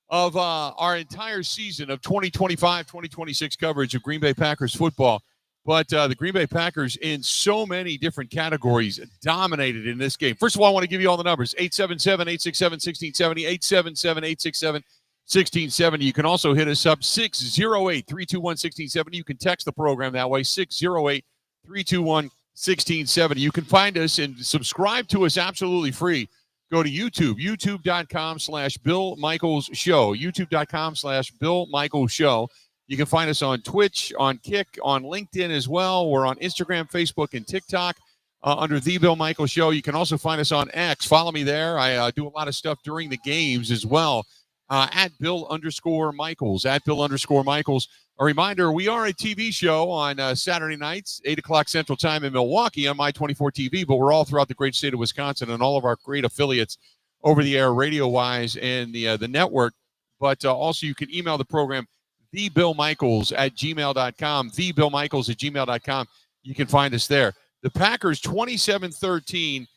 of our entire season of 2025-2026 coverage of Green Bay Packers football. But the Green Bay Packers, in so many different categories, dominated in this game. First of all, I want to give you all the numbers. 877-867-1670, 877-867-1670. You can also hit us up, 608-321-1670. You can text the program that way, 608-321-1670. You can find us and subscribe to us absolutely free. Go to YouTube, youtube.com/Bill Michaels Show, youtube.com/Bill Michaels Show. You can find us on Twitch, on Kick, on LinkedIn as well. We're on Instagram, Facebook, and TikTok under The Bill Michaels Show. You can also find us on X. Follow me there. I do a lot of stuff during the games as well. At Bill_Michaels, at Bill_Michaels. A reminder, we are a TV show on Saturday nights, 8 o'clock Central Time in Milwaukee on My24 TV, but we're all throughout the great state of Wisconsin and all of our great affiliates over the air radio-wise and the network. But also you can email the program, thebillmichaels@gmail.com, thebillmichaels@gmail.com. You can find us there. The Packers 27-13.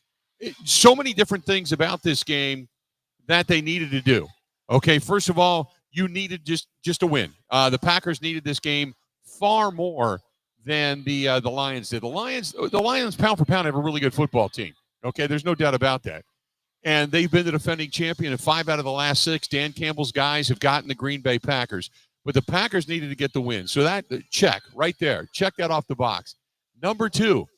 So many different things about this game that they needed to do. Okay, first of all, you needed just a win. The Packers needed this game far more than the Lions did. The Lions, pound for pound, have a really good football team. Okay, there's no doubt about that. And they've been the defending champion, and 5 out of the last 6, Dan Campbell's guys have gotten the Green Bay Packers. But the Packers needed to get the win. So that check right there. Check that off the box. Number 2,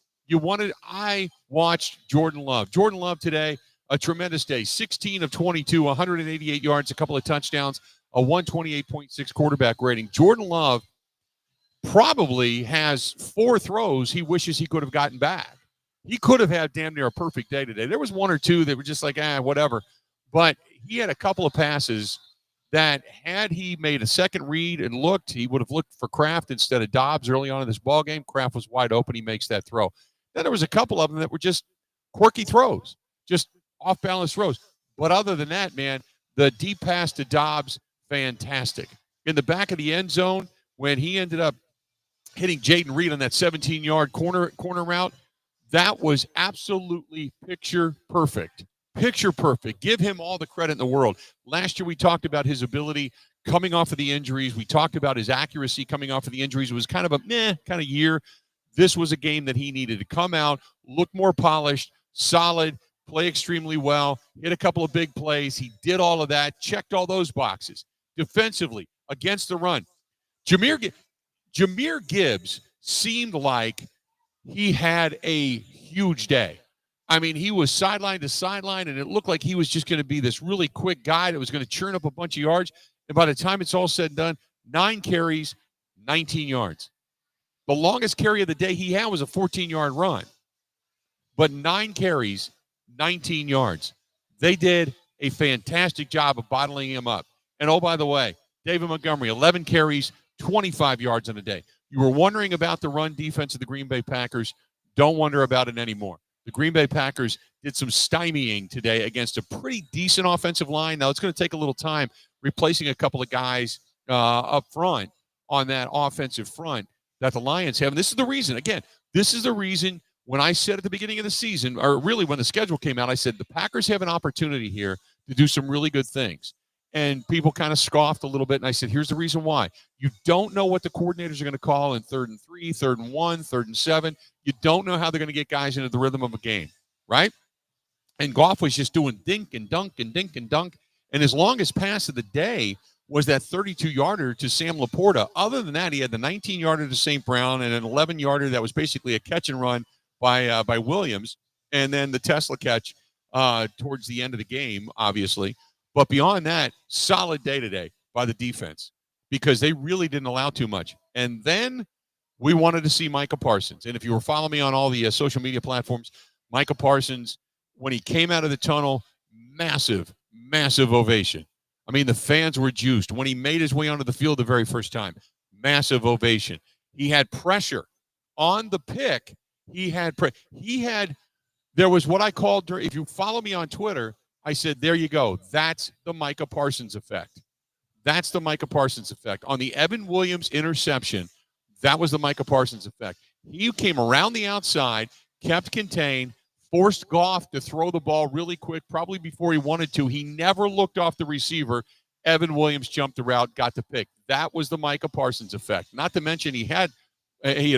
I watched Jordan Love. Jordan Love today, a tremendous day. 16 of 22, 188 yards, a couple of touchdowns, a 128.6 quarterback rating. Jordan Love probably has 4 throws he wishes he could have gotten back. He could have had damn near a perfect day today. There was 1 or 2 that were just like, whatever. But he had a couple of passes that had he made a second read and looked, he would have looked for Kraft instead of Dobbs early on in this ballgame. Kraft was wide open. He makes that throw. Then there was a couple of them that were just quirky throws, just off-balance throws. But other than that, man, the deep pass to Dobbs, fantastic. In the back of the end zone, when he ended up hitting Jaden Reed on that 17-yard corner route, that was absolutely picture perfect. Picture perfect. Give him all the credit in the world. Last year we talked about his ability coming off of the injuries. We talked about his accuracy coming off of the injuries. It was kind of a kind of year. This was a game that he needed to come out, look more polished, solid, play extremely well, hit a couple of big plays. He did all of that, checked all those boxes. Defensively, against the run. Jahmyr Gibbs seemed like he had a huge day. I mean, he was sideline to sideline, and it looked like he was just going to be this really quick guy that was going to churn up a bunch of yards. And by the time it's all said and done, 9 carries, 19 yards. The longest carry of the day he had was a 14-yard run. But 9 carries, 19 yards. They did a fantastic job of bottling him up. And, oh, by the way, David Montgomery, 11 carries, 25 yards in a day. You were wondering about the run defense of the Green Bay Packers. Don't wonder about it anymore. The Green Bay Packers did some stymieing today against a pretty decent offensive line. Now, it's going to take a little time replacing a couple of guys up front on that offensive front that the Lions have. And this is the reason, again, when I said at the beginning of the season, or really when the schedule came out, I said the Packers have an opportunity here to do some really good things. And people kind of scoffed a little bit, and I said, here's the reason why. You don't know what the coordinators are going to call in 3rd and 3, 3rd and 1, 3rd and 7. You don't know how they're going to get guys into the rhythm of a game, right? And Goff was just doing dink and dunk and dink and dunk. And his longest pass of the day was that 32-yarder to Sam Laporta. Other than that, he had the 19-yarder to St. Brown and an 11-yarder that was basically a catch and run by Williams, and then the Tesla catch towards the end of the game, obviously. But beyond that, solid day today by the defense because they really didn't allow too much. And then we wanted to see Micah Parsons. And if you were following me on all the social media platforms, Micah Parsons, when he came out of the tunnel, massive, massive ovation. I mean, the fans were juiced. When he made his way onto the field the very first time, massive ovation. He had pressure on the pick. There was what I called, if you follow me on Twitter, I said, there you go. That's the Micah Parsons effect. That's the Micah Parsons effect. On the Evan Williams interception, that was the Micah Parsons effect. He came around the outside, kept contained, forced Goff to throw the ball really quick, probably before he wanted to. He never looked off the receiver, Evan Williams jumped the route, got the pick. That was the Micah Parsons effect. Not to mention he had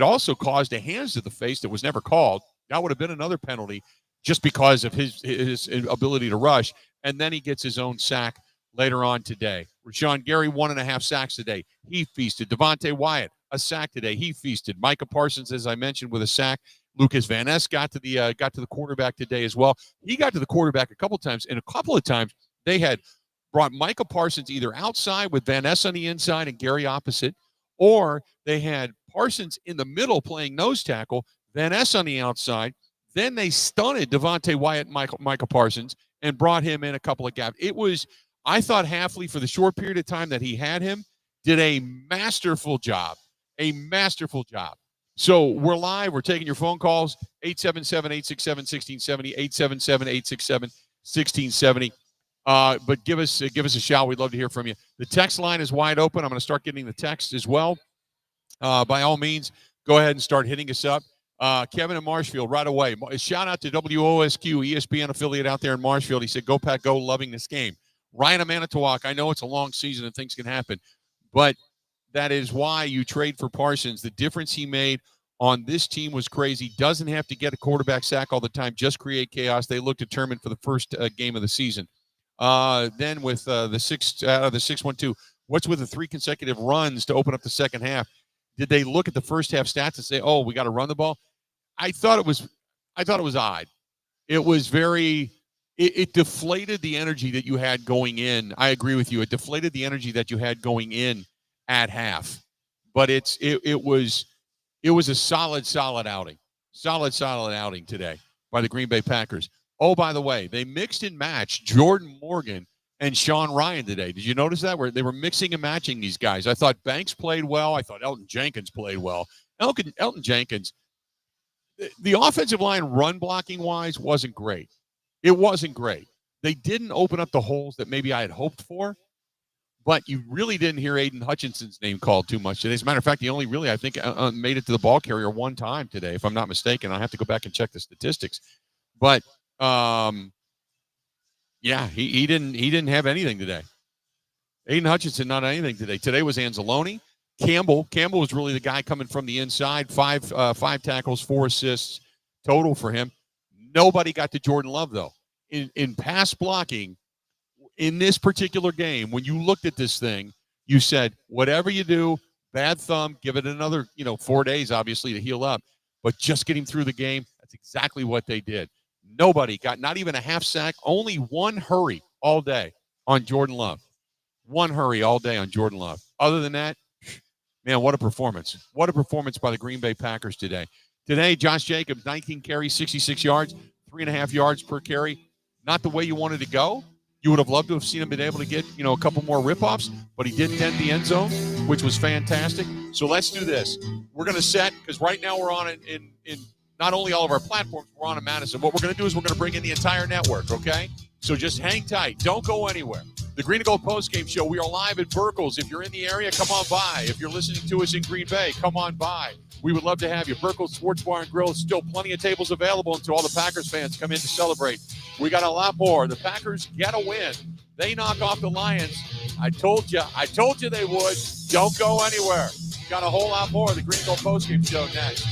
also caused a hands to the face that was never called. That would have been another penalty just because of his ability to rush. And then he gets his own sack later on today. Rashawn Gary, 1.5 sacks today. He feasted. Devontae Wyatt, a sack today. He feasted. Micah Parsons, as I mentioned, with a sack. Lucas Van Ness got to the quarterback today as well. He got to the quarterback a couple times, and a couple of times they had brought Micah Parsons either outside with Van Ness on the inside and Gary opposite, or they had Parsons in the middle playing nose tackle, Van Ness on the outside. Then they stunted Devontae Wyatt and Micah Parsons and brought him in a couple of gaps. It was, I thought Hafley, for the short period of time that he had him, did a masterful job. A masterful job. So we're live. We're taking your phone calls, 877-867-1670, 877-867-1670. But give us a shout. We'd love to hear from you. The text line is wide open. I'm going to start getting the text as well. By all means, go ahead and start hitting us up. Kevin in Marshfield right away. Shout out to WOSQ, ESPN affiliate out there in Marshfield. He said, "Go Pack, go, loving this game." Ryan of Manitowoc, I know it's a long season and things can happen, but that is why you trade for Parsons. The difference he made on this team was crazy. Doesn't have to get a quarterback sack all the time. Just create chaos. They look determined for the first game of the season. Then with the 6-1-2, what's with the 3 consecutive runs to open up the second half? Did they look at the first half stats and say, "Oh, we got to run the ball"? I thought it was odd. It was very. It deflated the energy that you had going in. I agree with you. It deflated the energy that you had going in at half. But it was a solid outing. Solid outing today by the Green Bay Packers. Oh, by the way, they mixed and matched Jordan Morgan and Sean Ryan today. Did you notice that? Where they were mixing and matching these guys. I thought Banks played well. I thought Elton Jenkins played well. Elton Jenkins, the offensive line run blocking wise wasn't great. It wasn't great. They didn't open up the holes that maybe I had hoped for, but you really didn't hear Aiden Hutchinson's name called too much today. As a matter of fact, he only really, I think, made it to the ball carrier one time today, if I'm not mistaken. I have to go back and check the statistics. But, yeah, he didn't have anything today. Aiden Hutchinson, not anything today. Today was Anzalone. Campbell was really the guy coming from the inside. Five tackles, 4 assists total for him. Nobody got to Jordan Love, though. In pass blocking, in this particular game, when you looked at this thing, you said, whatever you do, bad thumb, give it another, 4 days, obviously, to heal up. But just get him through the game. That's exactly what they did. Nobody got not even a half sack, only one hurry all day on Jordan Love. One hurry all day on Jordan Love. Other than that, man, what a performance. What a performance by the Green Bay Packers today. Today, Josh Jacobs, 19 carries, 66 yards, 3.5 yards per carry. Not the way you wanted to go. You would have loved to have seen him been able to get, a couple more rip-offs, but he did tend the end zone, which was fantastic. So let's do this. We're going to set, because right now we're on in not only all of our platforms, we're on in Madison. What we're going to do is we're going to bring in the entire network, okay? So just hang tight. Don't go anywhere. The Green and Gold postgame show. We are live at Burkle's. If you're in the area, come on by. If you're listening to us in Green Bay, come on by. We would love to have you. Burkle's Sports Bar and Grill. Still plenty of tables available until all the Packers fans come in to celebrate. We got a lot more. The Packers get a win. They knock off the Lions. I told you they would. Don't go anywhere. Got a whole lot more of the Green and Gold postgame show next.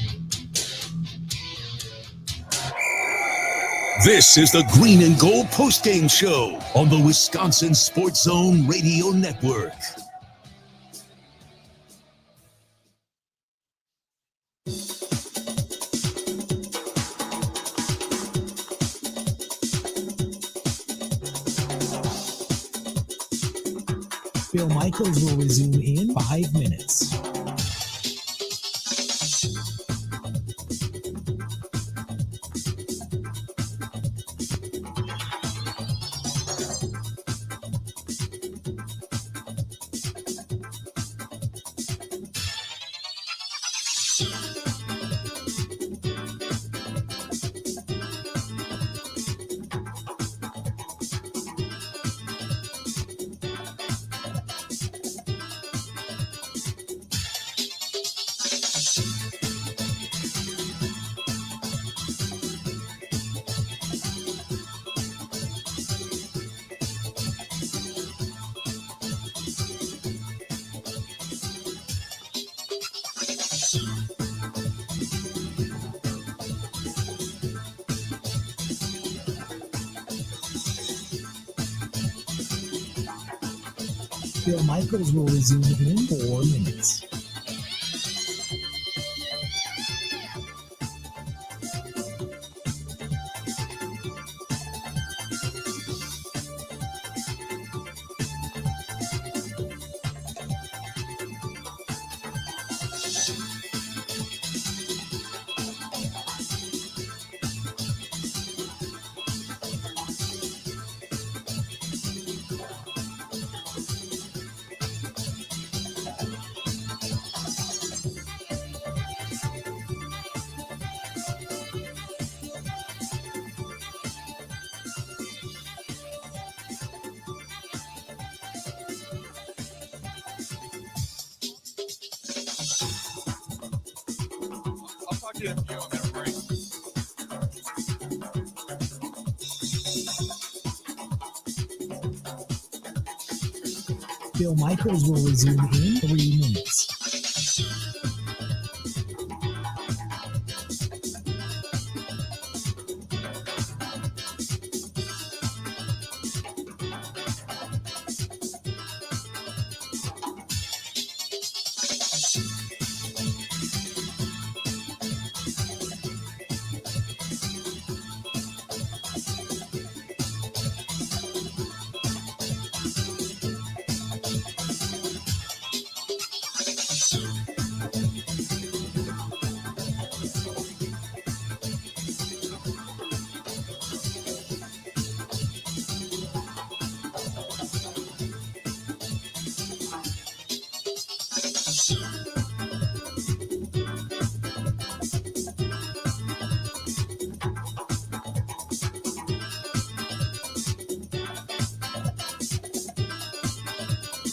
This is the Green and Gold postgame show on the Wisconsin Sports Zone Radio Network. Bill Michaels will resume in 5 minutes. Bill Michaels will resume in 4 minutes. I'll talk to you in a few. I'm gonna break. Bill Michaels will resume in 3 minutes.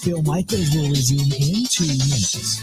Bill Michaels will resume in 2 minutes.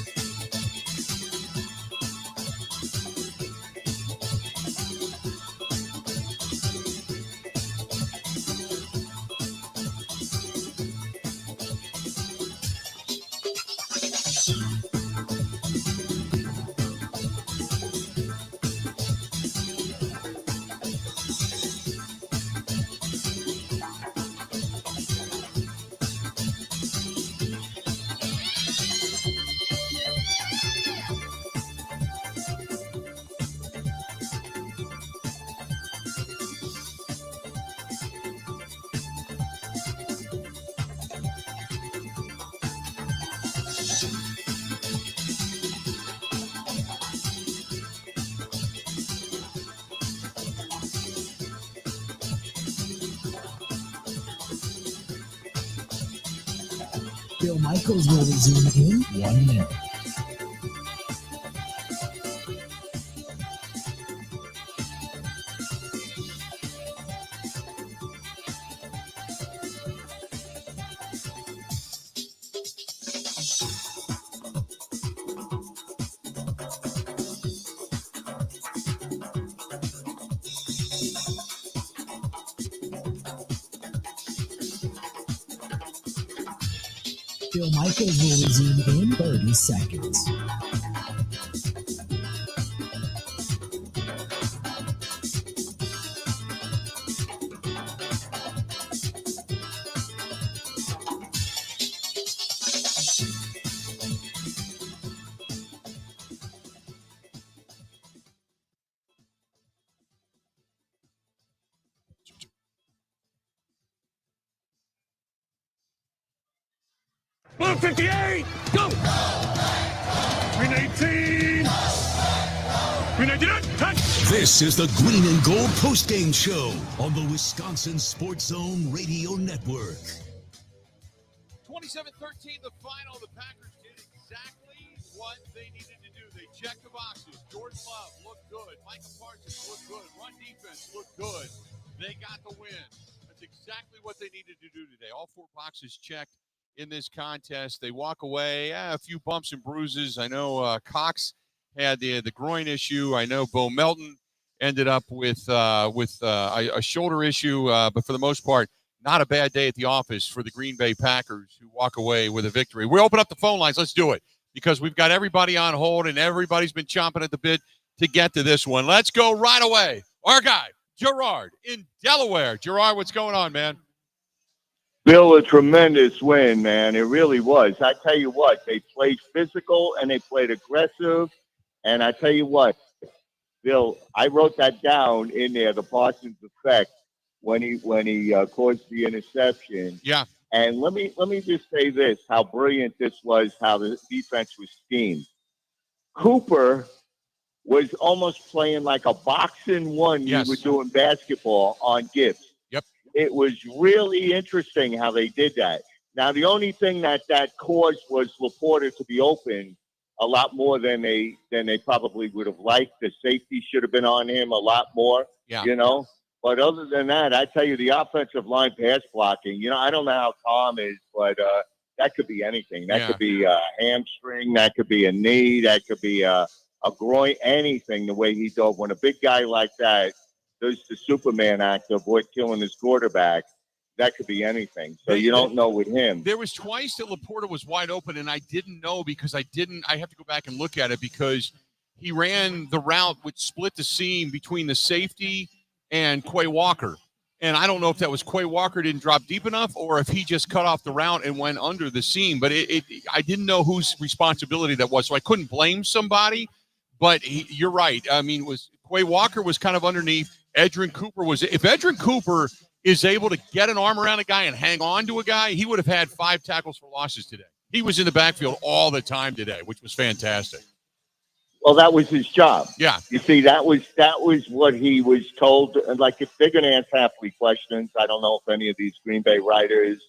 Bill Michaels will resume in 1 minute. Bill Michaels will resume in 30 seconds. Blue 58, go! Green 18, Green 99, touch! This is the Green and Gold postgame show on the Wisconsin Sports Zone Radio Network. 27-13, the final. The Packers did exactly what they needed to do. They checked the boxes. Jordan Love looked good. Michael Parsons looked good. Run defense looked good. They got the win. That's exactly what they needed to do today. All four boxes checked in this contest. They walk away, a few bumps and bruises. I know Cox had the groin issue. I know Bo Melton ended up with a shoulder issue, but for the most part, not a bad day at the office for the Green Bay Packers, who walk away with a victory. We'll open up the phone lines. Let's do it. because we've got everybody on hold and everybody's been chomping at the bit to get to this one. Let's go right away. Our guy, Gerard in Delaware. Gerard, what's going on, man? Bill, a tremendous win, man. It really was. I tell you what, they played physical and they played aggressive. And I tell you what, Bill, I wrote that down in there, the Parsons effect, when he caused the interception. Yeah. And let me just say this: how brilliant this was, how the defense was schemed. Cooper was almost playing like a boxing one. Yes. You were doing basketball on Gibbs. Yep. It was really interesting how they did that. Now, the only thing that caused was Laporta to be open a lot more than they probably would have liked. The safety should have been on him a lot more, you know. But other than that, I tell you, the offensive line pass blocking, I don't know how Tom is, but that could be anything. That could be a hamstring. That could be a knee. That could be a groin, anything, the way he dove. When a big guy like that does the Superman act, avoid killing his quarterback, that could be anything. So you don't know with him. There was twice that Laporta was wide open, and I didn't know because I have to go back and look at it because he ran the route which split the seam between the safety and Quay Walker. And I don't know if that was Quay Walker didn't drop deep enough or if he just cut off the route and went under the seam. But I didn't know whose responsibility that was, so I couldn't blame somebody. But you're right. I mean, Quay Walker was kind of underneath. Edgerrin Cooper if Edgerrin Cooper is able to get an arm around a guy and hang on to a guy, he would have had 5 tackles for losses today. He was in the backfield all the time today, which was fantastic. Well, that was his job. Yeah. You see, that was what he was told. Like, if they're going to ask halfway questions, I don't know if any of these Green Bay writers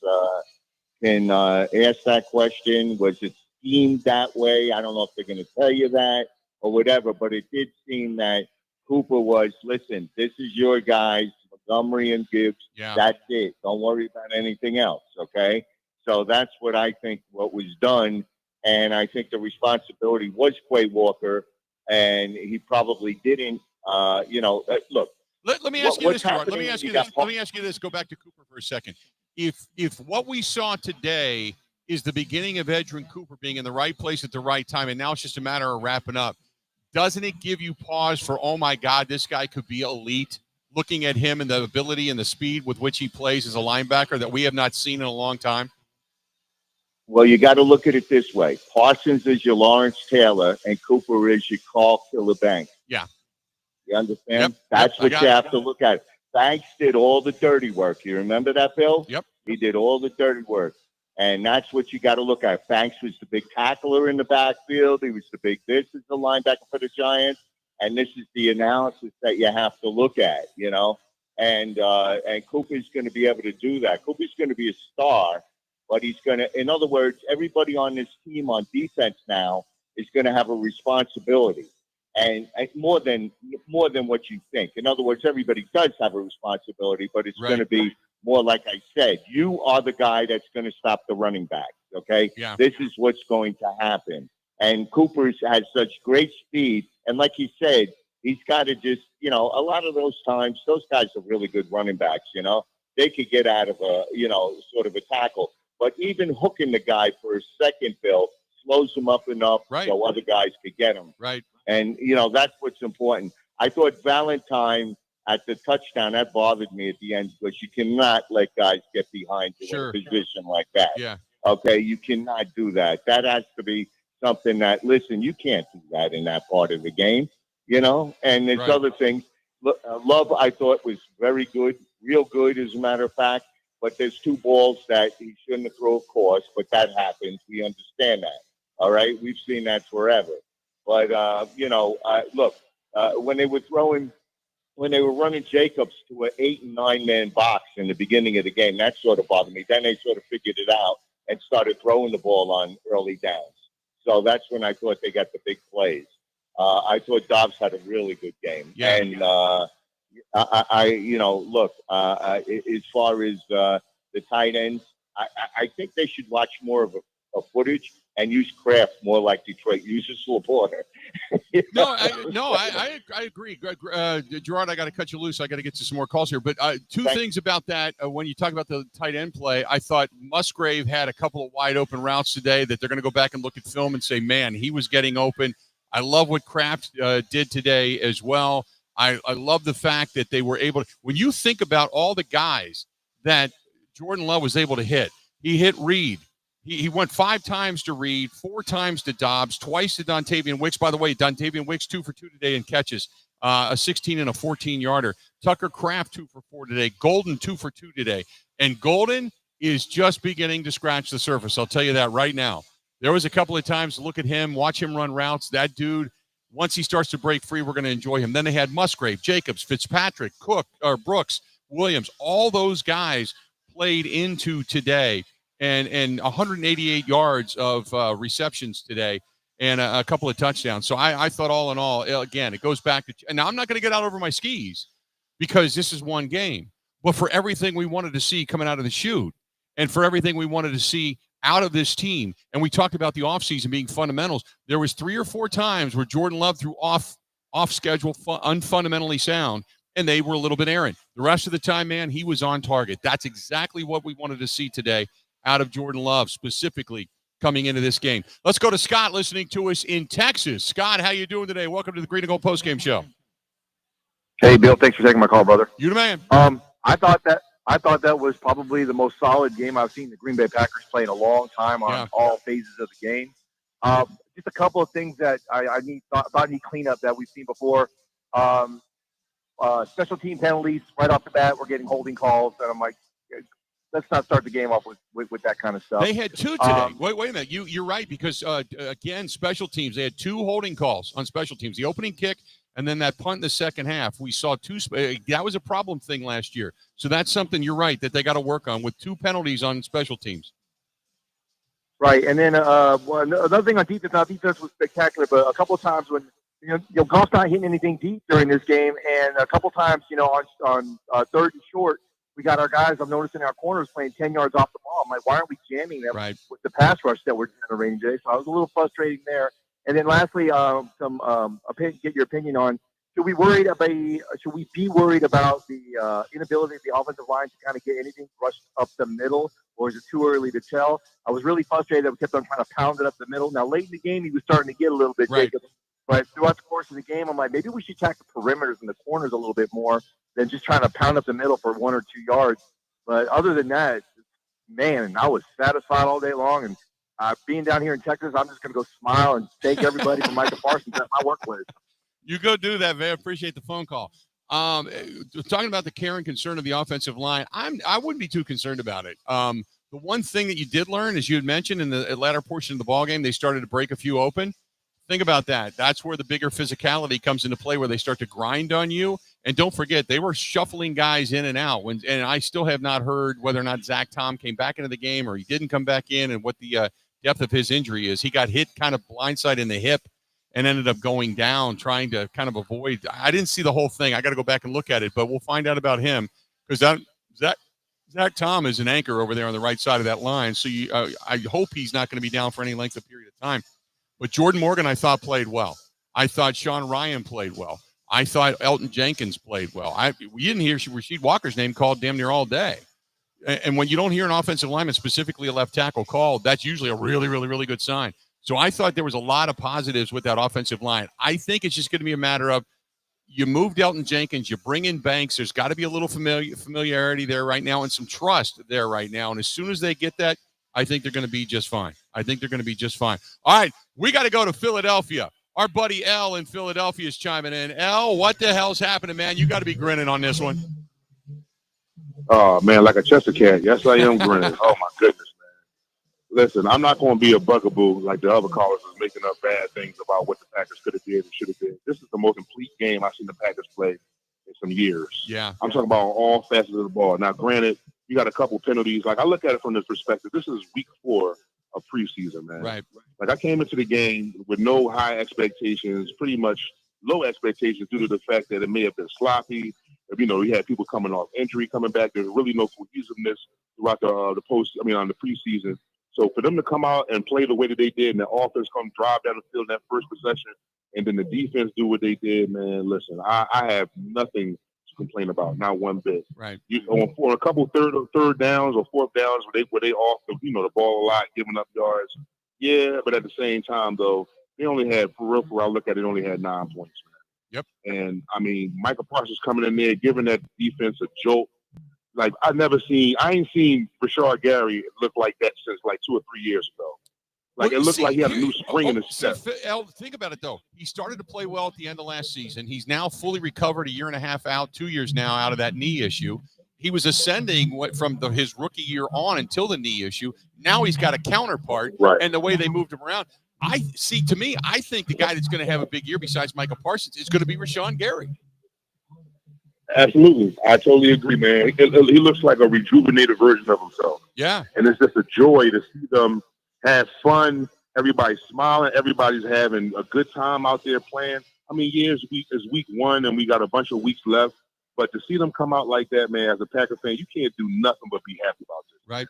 can ask that question. Was it schemed that way? I don't know if they're going to tell you that or whatever, but it did seem that Cooper was, listen, this is your guys, Montgomery and Gibbs. Yeah. That's it. Don't worry about anything else, okay? So that's what I think what was done. And I think the responsibility was Quay Walker, and he probably didn't, look. Let me ask you this, Gerard. Let me ask you this. Go back to Cooper for a second. If what we saw today is the beginning of Edgerrin Cooper being in the right place at the right time, and now it's just a matter of wrapping up, doesn't it give you pause for, oh, my God, this guy could be elite, looking at him and the ability and the speed with which he plays as a linebacker that we have not seen in a long time? Well, you got to look at it this way. Parsons is your Lawrence Taylor, and Cooper is your Carl Killer Banks. Yeah. You understand? Yep. That's what you have to look at. Banks did all the dirty work. You remember that, Bill? Yep. He did all the dirty work. And that's what you got to look at. Banks was the big tackler in the backfield. He was the big this is the linebacker for the Giants. And this is the analysis that you have to look at, And Cooper's going to be able to do that. Cooper's going to be a star. But he's going to, in other words, everybody on this team on defense now is going to have a responsibility, and more than what you think. In other words, everybody does have a responsibility, but it's going to be more like I said. You are the guy that's going to stop the running back. Okay, This is what's going to happen. And Cooper has such great speed, and like he said, he's got to just, a lot of those times, those guys are really good running backs. They could get out of a, sort of a tackle. But even hooking the guy for a second, Bill, slows him up enough so other guys could get him. Right. And, that's what's important. I thought Valentine at the touchdown, that bothered me at the end because you cannot let guys get behind you in a position like that. Yeah. Okay, you cannot do that. That has to be something that, listen, you can't do that in that part of the game, And there's other things. Love, I thought, was very good, real good, as a matter of fact. But there's 2 balls that he shouldn't have thrown, of course, but that happens. We understand that. All right? We've seen that forever. But, look, when they were running Jacobs to an 8 and 9 man box in the beginning of the game, that sort of bothered me. Then they sort of figured it out and started throwing the ball on early downs. So that's when I thought they got the big plays. I thought Dobbs had a really good game. Yeah. And, look, as far as the tight ends, I think they should watch more of a footage and use Kraft more like Detroit uses Laporta. I agree. Gerard, I got to cut you loose. I got to get to some more calls here. But two things about that. When you talk about the tight end play, I thought Musgrave had a couple of wide open routes today that they're going to go back and look at film and say, man, he was getting open. I love what Kraft did today as well. I love the fact that they were able to – when you think about all the guys that Jordan Love was able to hit, he hit Reed. He went 5 times to Reed, 4 times to Dobbs, twice to Dontavian Wicks. By the way, Dontavian Wicks 2 for 2 today in catches, a 16 and a 14-yarder. Tucker Kraft 2 for 4 today. Golden 2 for 2 today. And Golden is just beginning to scratch the surface. I'll tell you that right now. There was a couple of times to look at him, watch him run routes. That dude, once he starts to break free, we're going to enjoy him. Then they had Musgrave, Jacobs, Fitzpatrick, Brooks, Williams. All those guys played into today. And 188 yards of receptions today and a couple of touchdowns. So I thought all in all, again, it goes back to – and now I'm not going to get out over my skis because this is one game. But for everything we wanted to see coming out of the chute and for everything we wanted to see out of this team, and we talked about the offseason being fundamentals, there was 3 or 4 times where Jordan Love threw off schedule, unfundamentally sound, and they were a little bit errant. The rest of the time, man, he was on target. That's exactly what we wanted to see today out of Jordan Love, specifically coming into this game. Let's go to Scott listening to us in Texas. Scott, how you doing today? Welcome to the Green and Gold Postgame Show. Hey, Bill, thanks for taking my call, brother. You the man. I thought that was probably the most solid game I've seen the Green Bay Packers play in a long time on all phases of the game. Just a couple of things that I thought need cleanup that we've seen before. Special team penalties right off the bat. We're getting holding calls, and I'm like, let's not start the game off with that kind of stuff. They had 2 today. Wait a minute. You're right because, again, special teams, they had 2 holding calls on special teams. The opening kick and then that punt in the second half. We saw 2 that was a problem thing last year. So that's something, you're right, that they got to work on with 2 penalties on special teams. Right. And then another thing on defense, our defense was spectacular, but a couple of times when Goff's not hitting anything deep during this game, and a couple of times, on 3rd and short, we got our guys, I'm noticing our corners playing 10 yards off the ball. I'm like, why aren't we jamming them with the pass rush that we're generating today? So I was a little frustrating there. And then lastly, get your opinion on, should we be worried about the inability of the offensive line to kind of get anything rushed up the middle, or is it too early to tell? I was really frustrated that we kept on trying to pound it up the middle. Now, late in the game, he was starting to get a little bit Jacobs. But throughout the course of the game, I'm like, maybe we should attack the perimeters and the corners a little bit more than just trying to pound up the middle for 1 or 2 yards. But other than that, man, I was satisfied all day long. And being down here in Texas, I'm just going to go smile and thank everybody for Micah Parsons at my workplace. You go do that, man. Appreciate the phone call. Talking about the care and concern of the offensive line, I wouldn't be too concerned about it. The one thing that you did learn, as you had mentioned in the latter portion of the ballgame, they started to break a few open. Think about that. That's where the bigger physicality comes into play, where they start to grind on you. And don't forget, they were shuffling guys in and out. And I still have not heard whether or not Zach Tom came back into the game or he didn't come back in, and what the depth of his injury is. He got hit kind of blindside in the hip and ended up going down, trying to kind of avoid. I didn't see the whole thing. I got to go back and look at it, but we'll find out about him because Zach Tom is an anchor over there on the right side of that line. So I hope he's not going to be down for any length of period of time. But Jordan Morgan, I thought, played well. I thought Sean Ryan played well. I thought Elton Jenkins played well. We didn't hear Rasheed Walker's name called damn near all day. And when you don't hear an offensive lineman, specifically a left tackle, called, that's usually a really, really, really good sign. So I thought there was a lot of positives with that offensive line. I think it's just going to be a matter of you moved Elton Jenkins, you bring in Banks. There's got to be a little familiarity there right now and some trust there right now. And as soon as they get that, I think they're going to be just fine. All right, we got to go to Philadelphia. Our buddy L in Philadelphia is chiming in. L, what the hell's happening, man? You got to be grinning on this one. Oh, man, like a Chester cat. Yes, I am grinning. Oh, my goodness, man. Listen, I'm not going to be a bugaboo like the other callers is making up bad things about what the Packers could have did and should have did. This is the most complete game I've seen the Packers play in some years. Yeah. I'm talking about all facets of the ball. Now, granted, you got a couple penalties. Like, I look at it from this perspective. This is week 4 of preseason, man. Right. Like, I came into the game with no high expectations, pretty much low expectations due to the fact that it may have been sloppy. You had people coming off injury, coming back. There's really no cohesiveness throughout the preseason. So for them to come out and play the way that they did, and the offense come drive down the field in that first possession, and then the defense do what they did, man, listen, I have nothing to complain about, not one bit. Right. For a couple third downs or fourth downs where they off the ball a lot, giving up yards. Yeah, but at the same time though, they only had, for real, I look at it, only had 9 points, man. Yep. And I mean, Michael Parsons coming in there, giving that defense a jolt. Like I ain't seen Rashard Gary look like that since like 2 or 3 years ago. Like it looked like he had a new spring in his step. Think about it though. He started to play well at the end of last season. He's now fully recovered, a year and a half out, 2 years now out of that knee issue. He was ascending from his rookie year on until the knee issue. Now he's got a counterpart, right. And the way they moved him around. I think the guy that's going to have a big year besides Michael Parsons is going to be Rashawn Gary. Absolutely. I totally agree, man. He looks like a rejuvenated version of himself. Yeah. And it's just a joy to see them have fun. Everybody's smiling. Everybody's having a good time out there playing. I mean, it's week 1, and we got a bunch of weeks left. But to see them come out like that, man, as a Packer fan, you can't do nothing but be happy about this. Right.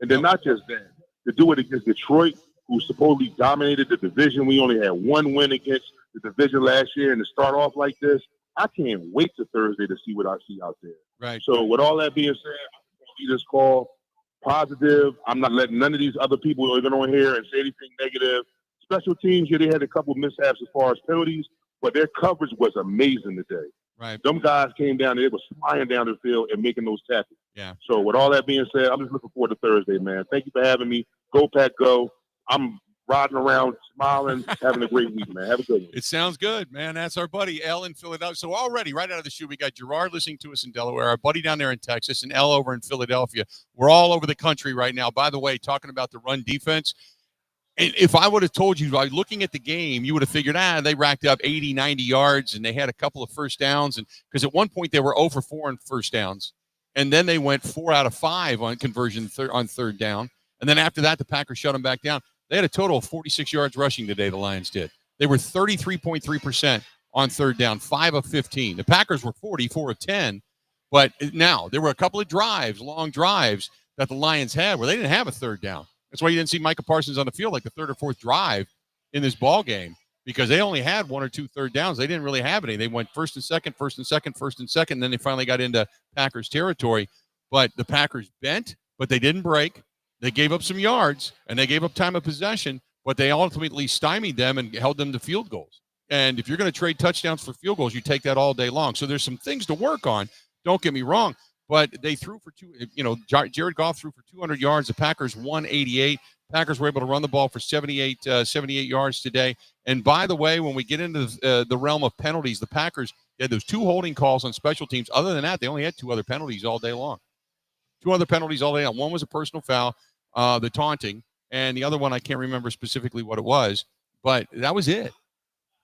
And then not just that, to do it against Detroit, who supposedly dominated the division. We only had 1 win against the division last year, and to start off like this, I can't wait to Thursday to see what I see out there. Right. So with all that being said, I'm going to be this call positive. I'm not letting none of these other people get on here and say anything negative. Special teams, they had a couple mishaps as far as penalties, but their coverage was amazing today. Right. Them guys came down there, they were flying down the field and making those tackles. Yeah. So with all that being said, I'm just looking forward to Thursday, man. Thank you for having me. Go Pack, go. I'm riding around, smiling, having a great week, man. Have a good one. It sounds good, man. That's our buddy, L in Philadelphia. So already, right out of the chute, we got Gerard listening to us in Delaware, our buddy down there in Texas, and L over in Philadelphia. We're all over the country right now. By the way, talking about the run defense, and if I would have told you by looking at the game, you would have figured, they racked up 80, 90 yards, and they had a couple of first downs. And because at one point they were 0 for 4 on first downs, and then they went 4 out of 5 on conversion on third down. And then after that, the Packers shut them back down. They had a total of 46 yards rushing today, the Lions did. They were 33.3% on third down, 5 of 15. The Packers were 4 of 10. But now there were a couple of drives, long drives, that the Lions had where they didn't have a third down. That's why you didn't see Micah Parsons on the field like the third or fourth drive in this ball game, because they only had 1 or 2 third downs. They didn't really have any. They went first and second, and then they finally got into Packers territory. But the Packers bent, but they didn't break. They gave up some yards, and they gave up time of possession, but they ultimately stymied them and held them to field goals. And if you're going to trade touchdowns for field goals, you take that all day long. So there's some things to work on. Don't get me wrong. But they threw for Jared Goff threw for 200 yards. The Packers won 88. Packers were able to run the ball for 78 yards today. And by the way, when we get into the realm of penalties, the Packers had those 2 holding calls on special teams. Other than that, they only had 2 other penalties all day long. 2 other penalties all day long. One was a personal foul, the taunting, and the other one I can't remember specifically what it was, but that was it.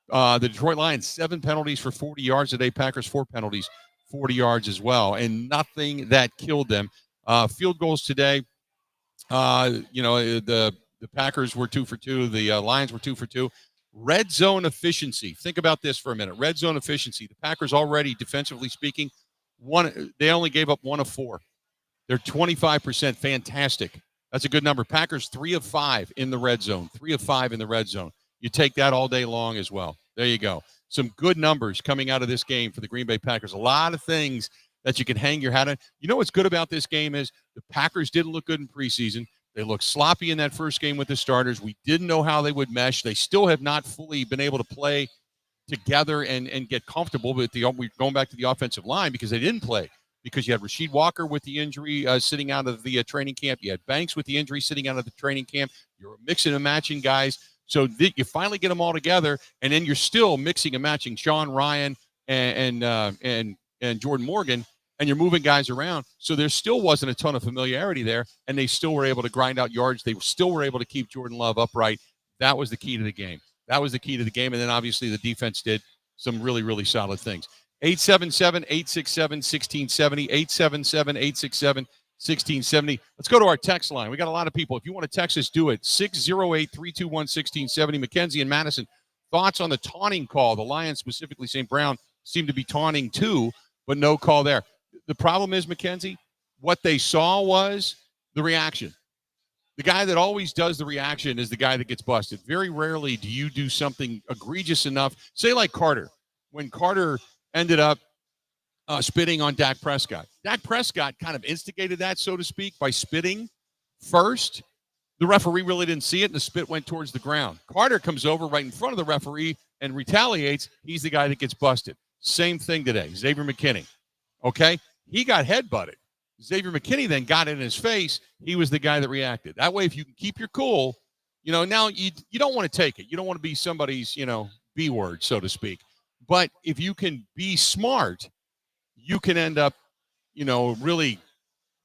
The Detroit Lions, 7 penalties for 40 yards today. Packers, 4 penalties, 40 yards as well, and nothing that killed them. Field goals today, the Packers were 2 for 2. The Lions were 2 for 2. Red zone efficiency. Think about this for a minute. Red zone efficiency. The Packers already, defensively speaking, they only gave up 1 of 4. They're 25%. Fantastic. That's a good number. Packers 3 of 5 in the red zone. 3 of 5 in the red zone. You take that all day long as well. There you go. Some good numbers coming out of this game for the Green Bay Packers. A lot of things that you can hang your hat on. You know what's good about this game is the Packers didn't look good in preseason. They looked sloppy in that first game with the starters. We didn't know how they would mesh. They still have not fully been able to play together and get comfortable with we're going back to the offensive line because they didn't play. Because you had Rasheed Walker with the injury sitting out of the training camp. You had Banks with the injury sitting out of the training camp. You're mixing and matching guys. So you finally get them all together, and then you're still mixing and matching Sean Ryan and Jordan Morgan, and you're moving guys around. So there still wasn't a ton of familiarity there, and they still were able to grind out yards. They still were able to keep Jordan Love upright. That was the key to the game. And then obviously the defense did some really, really solid things. 877-867-1670, 877-867-1670. Let's go to our text line. We got a lot of people. If you want to text us, do it. 608-321-1670. Mackenzie and Madison, thoughts on the taunting call? The Lions, specifically St. Brown, seem to be taunting too, but no call there. The problem is, Mackenzie, what they saw was the reaction. The guy that always does the reaction is the guy that gets busted. Very rarely do you do something egregious enough. Say like Carter. When Carter ended up spitting on Dak Prescott. Dak Prescott kind of instigated that, so to speak, by spitting first. The referee really didn't see it, and the spit went towards the ground. Carter comes over right in front of the referee and retaliates. He's the guy that gets busted. Same thing today. Xavier McKinney. Okay? He got headbutted. Xavier McKinney then got it in his face. He was the guy that reacted. That way, if you can keep your cool, now you don't want to take it. You don't want to be somebody's, B word, so to speak. But if you can be smart, you can end up, really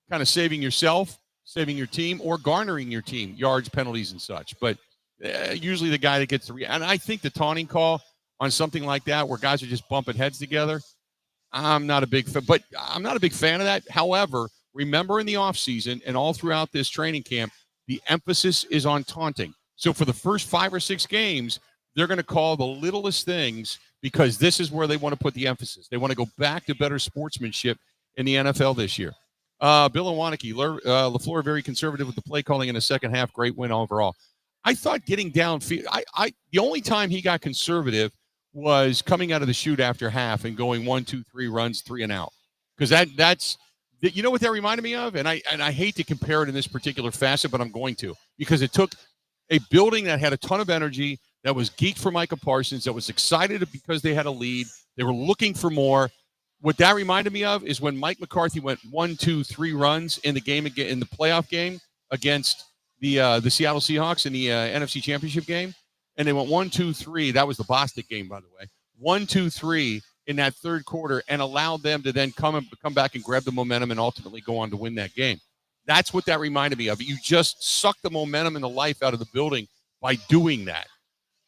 kind of saving yourself, saving your team, or garnering your team yards, penalties, and such. But usually the guy that gets and I think the taunting call on something like that where guys are just bumping heads together, I'm not a big fan of that. However, remember in the offseason and all throughout this training camp, the emphasis is on taunting. So for the first 5 or 6 games, they're going to call the littlest things because this is where they want to put the emphasis. They want to go back to better sportsmanship in the NFL this year. Bill and Waneke, LaFleur very conservative with the play calling in the second half. Great win overall. I thought getting downfield, the only time he got conservative was coming out of the chute after half and going 1, 2, 3 runs, 3 and out. Because that's what that reminded me of? And I hate to compare it in this particular facet, but I'm going to. Because it took a building that had a ton of energy, that was geeked for Micah Parsons, that was excited because they had a lead. They were looking for more. What that reminded me of is when Mike McCarthy went 1, 2, 3 runs in the game in the playoff game against the Seattle Seahawks in the NFC Championship game. And they went 1, 2, 3. That was the Boston game, by the way. 1, 2, 3 in that third quarter and allowed them to then come back and grab the momentum and ultimately go on to win that game. That's what that reminded me of. You just suck the momentum and the life out of the building by doing that.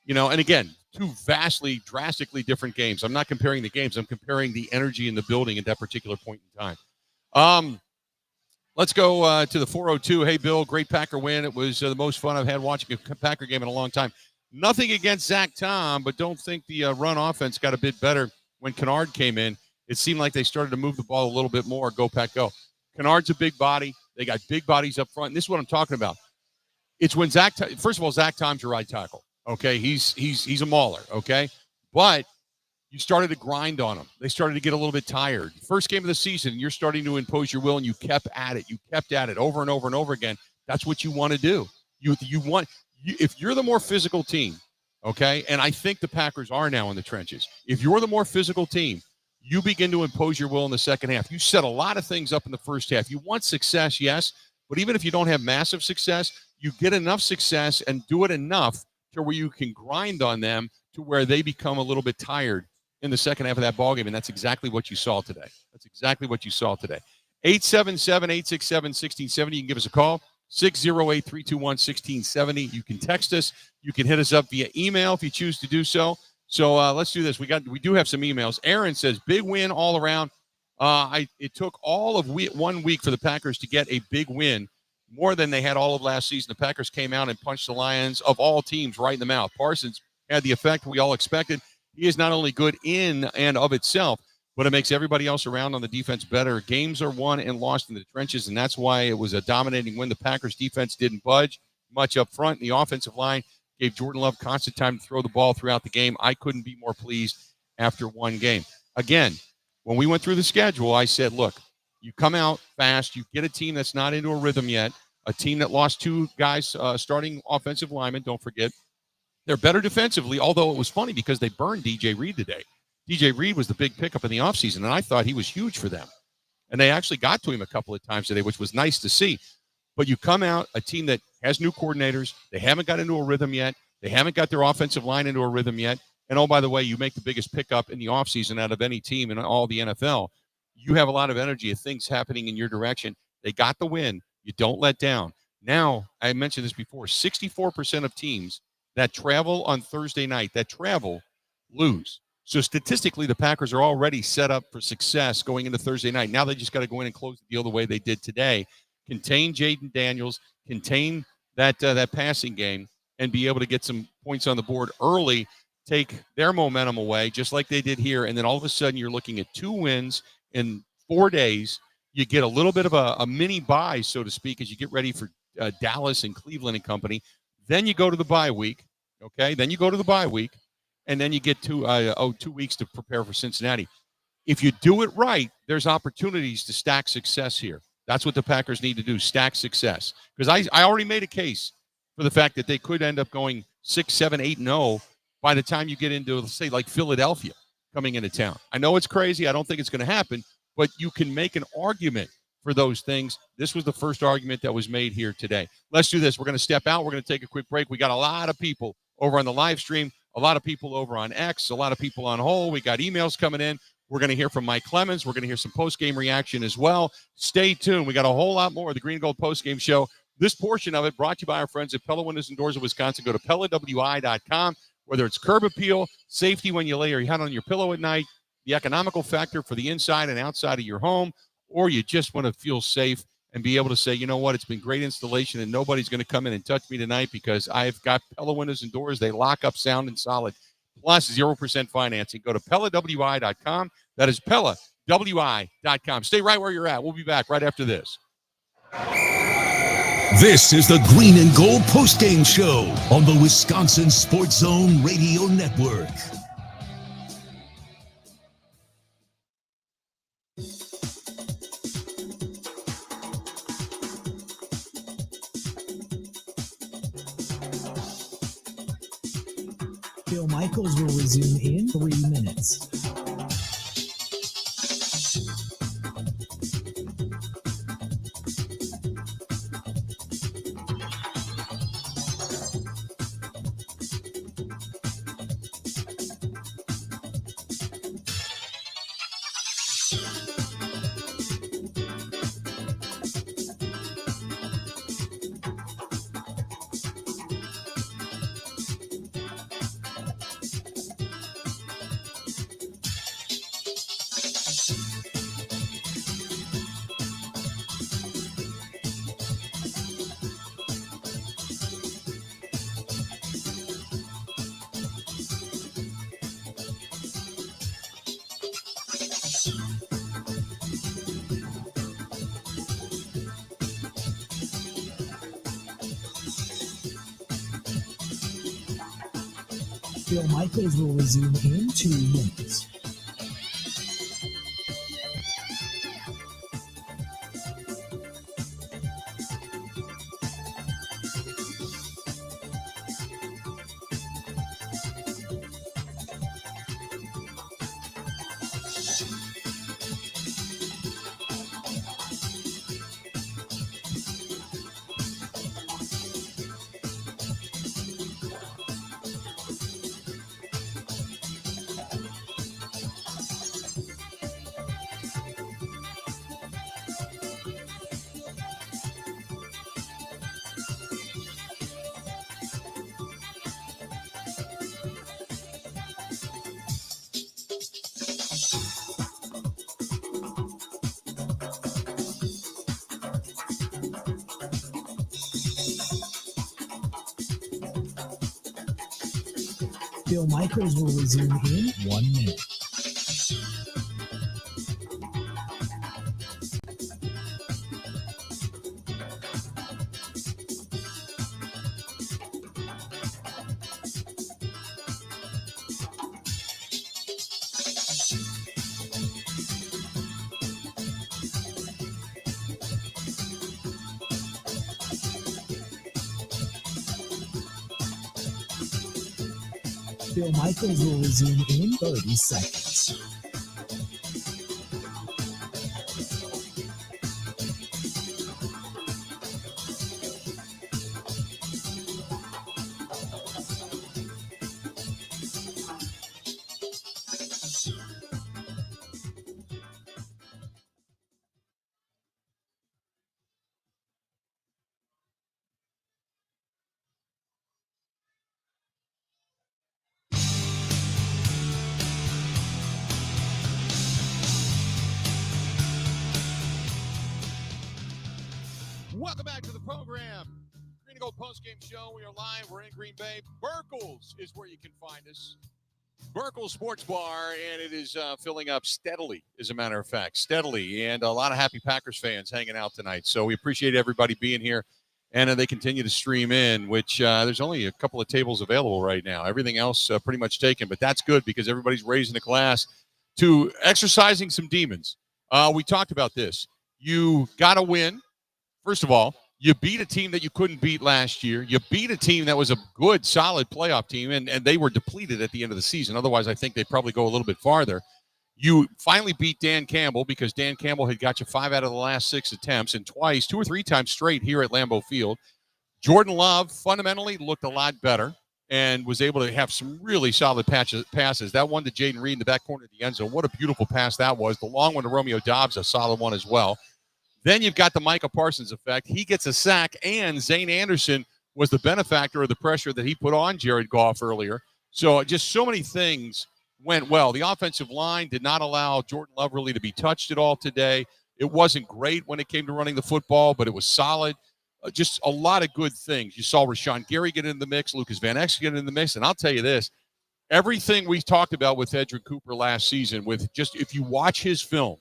And again, 2 vastly, drastically different games. I'm not comparing the games. I'm comparing the energy in the building at that particular point in time. Let's go to the 402. Hey, Bill, great Packer win. It was the most fun I've had watching a Packer game in a long time. Nothing against Zach Tom, but don't think the run offense got a bit better when Kennard came in. It seemed like they started to move the ball a little bit more. Go, Pack, go. Kennard's a big body. They got big bodies up front. And this is what I'm talking about. It's when first of all, Zach Tom's your right tackle. Okay, he's a mauler. Okay, but you started to grind on them. They started to get a little bit tired. First game of the season, you're starting to impose your will, and you kept at it. You kept at it over and over and over again. That's what you want to do. If you're the more physical team, okay, and I think the Packers are now in the trenches. If you're the more physical team, you begin to impose your will in the second half. You set a lot of things up in the first half. You want success, yes, but even if you don't have massive success, you get enough success and do it enough to where you can grind on them to where they become a little bit tired in the second half of that ballgame, and that's exactly what you saw today. 877-867-1670. You can give us a call, 608-321-1670. You can text us. You can hit us up via email if you choose to do so. So let's do this. We do have some emails. Aaron says, big win all around. It took all of 1 week for the Packers to get a big win, more than they had all of last season. The Packers came out and punched the Lions of all teams right in the mouth. Parsons had the effect we all expected. He is not only good in and of itself, but it makes everybody else around on the defense better. Games are won and lost in the trenches, and that's why it was a dominating win. The Packers defense didn't budge much up front. The offensive line gave Jordan Love constant time to throw the ball throughout the game. I couldn't be more pleased after one game. Again, when we went through the schedule, I said, look, you come out fast. You get a team that's not into a rhythm yet, a team that lost 2 guys, starting offensive linemen, don't forget. They're better defensively, although it was funny because they burned DJ Reed today. DJ Reed was the big pickup in the offseason, and I thought he was huge for them. And they actually got to him a couple of times today, which was nice to see. But you come out, a team that has new coordinators. They haven't got into a rhythm yet. They haven't got their offensive line into a rhythm yet. And, oh, by the way, you make the biggest pickup in the offseason out of any team in all the NFL. You have a lot of energy of things happening in your direction. They got the win. You don't let down. Now, I mentioned this before, 64% of teams that travel on Thursday night, lose. So statistically, the Packers are already set up for success going into Thursday night. Now they just got to go in and close the deal the way they did today. Contain Jaden Daniels, contain that passing game, and be able to get some points on the board early, take their momentum away, just like they did here. And then all of a sudden, you're looking at 2 wins in 4 days. You get a little bit of a mini bye, so to speak, as you get ready for Dallas and Cleveland and company. Then you go to the bye week. Okay, then you go to the bye week, and then you get 2 weeks to prepare for Cincinnati. If you do it right, there's opportunities to stack success here. That's what the Packers need to do, stack success. Because I already made a case for the fact that they could end up going 6, 7, 8-0 by the time you get into, let's say, like Philadelphia coming into town. I know it's crazy. I don't think it's going to happen, but you can make an argument for those things. This was the first argument that was made here today. Let's do this. We're going to step out. We're going to take a quick break. We got a lot of people over on the live stream, a lot of people over on X, a lot of people on hold. We got emails coming in. We're going to hear from Mike Clemens. We're going to hear some post-game reaction as well. Stay tuned. We got a whole lot more of the Green and Gold post-game show. This portion of it brought to you by our friends at Pella Windows and Doors of Wisconsin. Go to PellaWI.com. Whether it's curb appeal, safety when you lay your head on your pillow at night, the economical factor for the inside and outside of your home, or you just want to feel safe and be able to say, you know what, it's been great installation and nobody's going to come in and touch me tonight because I've got Pella Windows and Doors. They lock up sound and solid. Plus 0% financing. Go to PellaWI.com. That is PellaWI.com. Stay right where you're at. We'll be back right after this. This is the Green and Gold postgame show on the Wisconsin Sports Zone Radio Network. Bill Michaels will resume in 3 minutes. Bill Michaels will resume in 2 minutes. Bill Michaels will resume in 1 minute. Bill Michaels will resume in 30 seconds. Welcome back to the program. Green and Gold postgame show. We are live. We're in Green Bay. Burkle's is where you can find us. Burkle's Sports Bar, and it is filling up steadily, as a matter of fact, steadily. And a lot of happy Packers fans hanging out tonight. So we appreciate everybody being here and they continue to stream in, which there's only a couple of tables available right now. Everything else pretty much taken, but that's good because everybody's raising the class to exercising some demons. We talked about this. You got to win. First of all, you beat a team that you couldn't beat last year. You beat a team that was a good, solid playoff team, and they were depleted at the end of the season. Otherwise, I think they'd probably go a little bit farther. You finally beat Dan Campbell because Dan Campbell had got you 5 out of the last 6 attempts, and twice, 2 or 3 times straight here at Lambeau Field. Jordan Love fundamentally looked a lot better and was able to have some really solid passes. That one to Jaden Reed in the back corner of the end zone. What a beautiful pass that was. The long one to Romeo Dobbs, a solid one as well. Then you've got the Micah Parsons effect. He gets a sack, and Zane Anderson was the benefactor of the pressure that he put on Jared Goff earlier. So just so many things went well. The offensive line did not allow Jordan Love really to be touched at all today. It wasn't great when it came to running the football, but it was solid. Just a lot of good things. You saw Rashawn Gary get in the mix, Lucas Van X get in the mix, and I'll tell you this, everything we talked about with Edgerrin Cooper last season, with just if you watch his film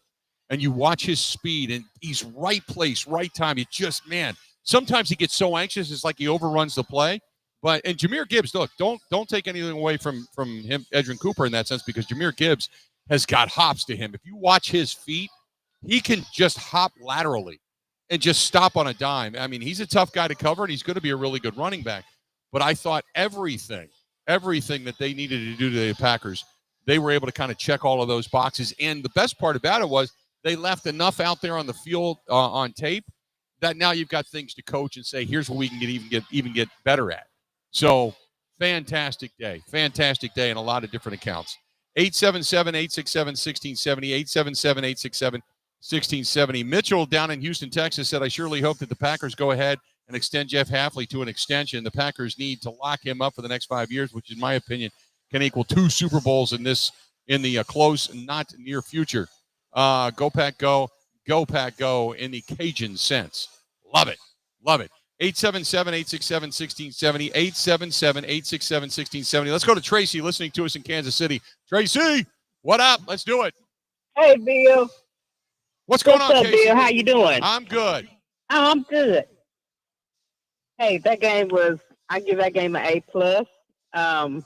and you watch his speed, and he's right place, right time, it just, man, sometimes he gets so anxious, it's like he overruns the play. But and Jahmyr Gibbs, look, don't take anything away from him, Edgerrin Cooper, in that sense, because Jahmyr Gibbs has got hops to him. If you watch his feet, he can just hop laterally and just stop on a dime. I mean, he's a tough guy to cover, and he's going to be a really good running back. But I thought everything that they needed to do to the Packers, they were able to kind of check all of those boxes. And the best part about it was they left enough out there on the field on tape that now you've got things to coach and say, here's what we can even get better at. So fantastic day in a lot of different accounts. 877-867-1670, 877-867-1670. Mitchell down in Houston, Texas said, I surely hope that the Packers go ahead and extend Jeff Hafley to an extension. The Packers need to lock him up for the next 5 years, which in my opinion can equal 2 Super Bowls in the close, not near future. Go Pack Go, Go Pack Go in the Cajun sense. Love it. 877-867-1670, 877-867-1670. Let's go to Tracy listening to us in Kansas City. Tracy, what up? Let's do it. Hey, Bill. What's going on, Casey? Bill? How you doing? I'm good. I'm good. Hey, I give that game an A+. I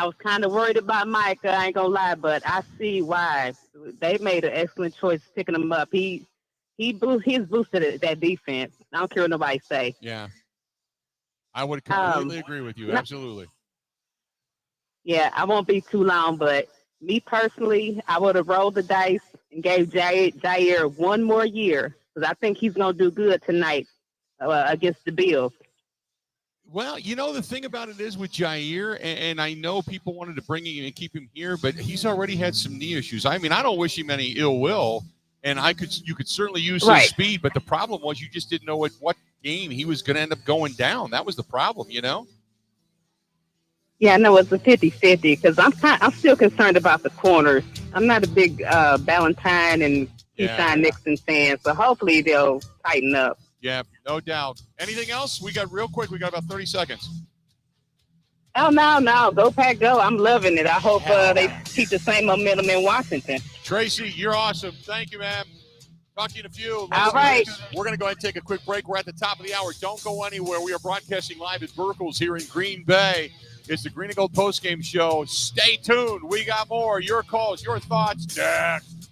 was kind of worried about Micah, I ain't gonna lie, but I see why. They made an excellent choice picking him up. He's boosted that defense. I don't care what nobody say. Yeah. I would completely agree with you. Absolutely. Yeah, I won't be too long, but me personally, I would have rolled the dice and gave Jair one more year because I think he's going to do good tonight against the Bills. Well, you know, the thing about it is with Jair, and I know people wanted to bring him and keep him here, but he's already had some knee issues. I mean, I don't wish him any ill will. And you could certainly use his speed, but the problem was you just didn't know what game he was going to end up going down. That was the problem, you know? Yeah, I know it's a 50-50 because I'm still concerned about the corners. I'm not a big Ballantyne and Keyshawn Nixon fan, so hopefully they'll tighten up. Yeah, no doubt. Anything else? We got about 30 seconds. Oh, no. Go Pack Go. I'm loving it. I hope they keep the same momentum in Washington. Tracy, you're awesome. Thank you, man. Talk to you in a few. All right. We're going to go ahead and take a quick break. We're at the top of the hour. Don't go anywhere. We are broadcasting live at Burkle's here in Green Bay. It's the Green and Gold postgame show. Stay tuned. We got more. Your calls, your thoughts next.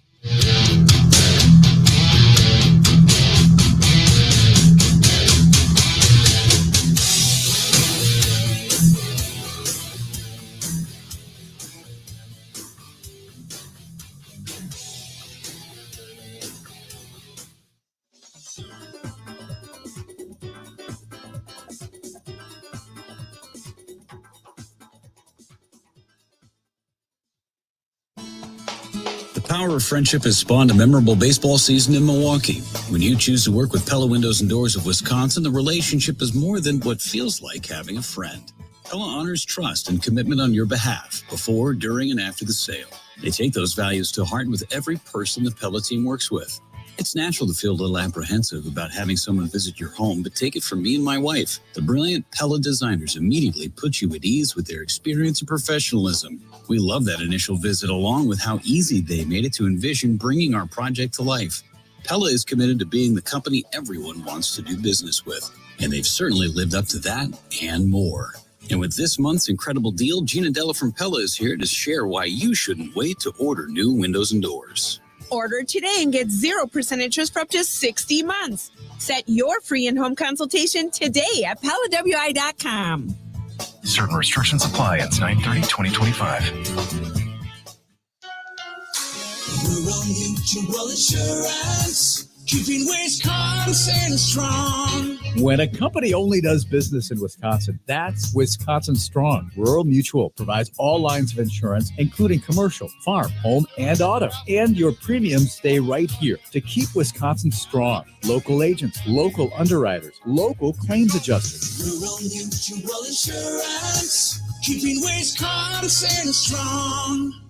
The power of friendship has spawned a memorable baseball season in Milwaukee. When you choose to work with Pella Windows and Doors of Wisconsin, the relationship is more than what feels like having a friend. Pella honors trust and commitment on your behalf, before, during, and after the sale. They take those values to heart with every person the Pella team works with. It's natural to feel a little apprehensive about having someone visit your home, but take it from me and my wife. The brilliant Pella designers immediately put you at ease with their experience and professionalism. We love that initial visit, along with how easy they made it to envision bringing our project to life. Pella is committed to being the company everyone wants to do business with. And they've certainly lived up to that and more. And with this month's incredible deal, Gina Della from Pella is here to share why you shouldn't wait to order new windows and doors. Order today and get 0% interest for up to 60 months. Set your free in-home consultation today at PellaWI.com. Certain restrictions apply. Ends 9/30/2025. Rural Mutual Insurance, keeping Wisconsin strong. When a company only does business in Wisconsin, that's Wisconsin Strong. Rural Mutual provides all lines of insurance, including commercial, farm, home, and auto. And your premiums stay right here to keep Wisconsin strong. Local agents, local underwriters, local claims adjusters. Rural Mutual Insurance, keeping Wisconsin strong.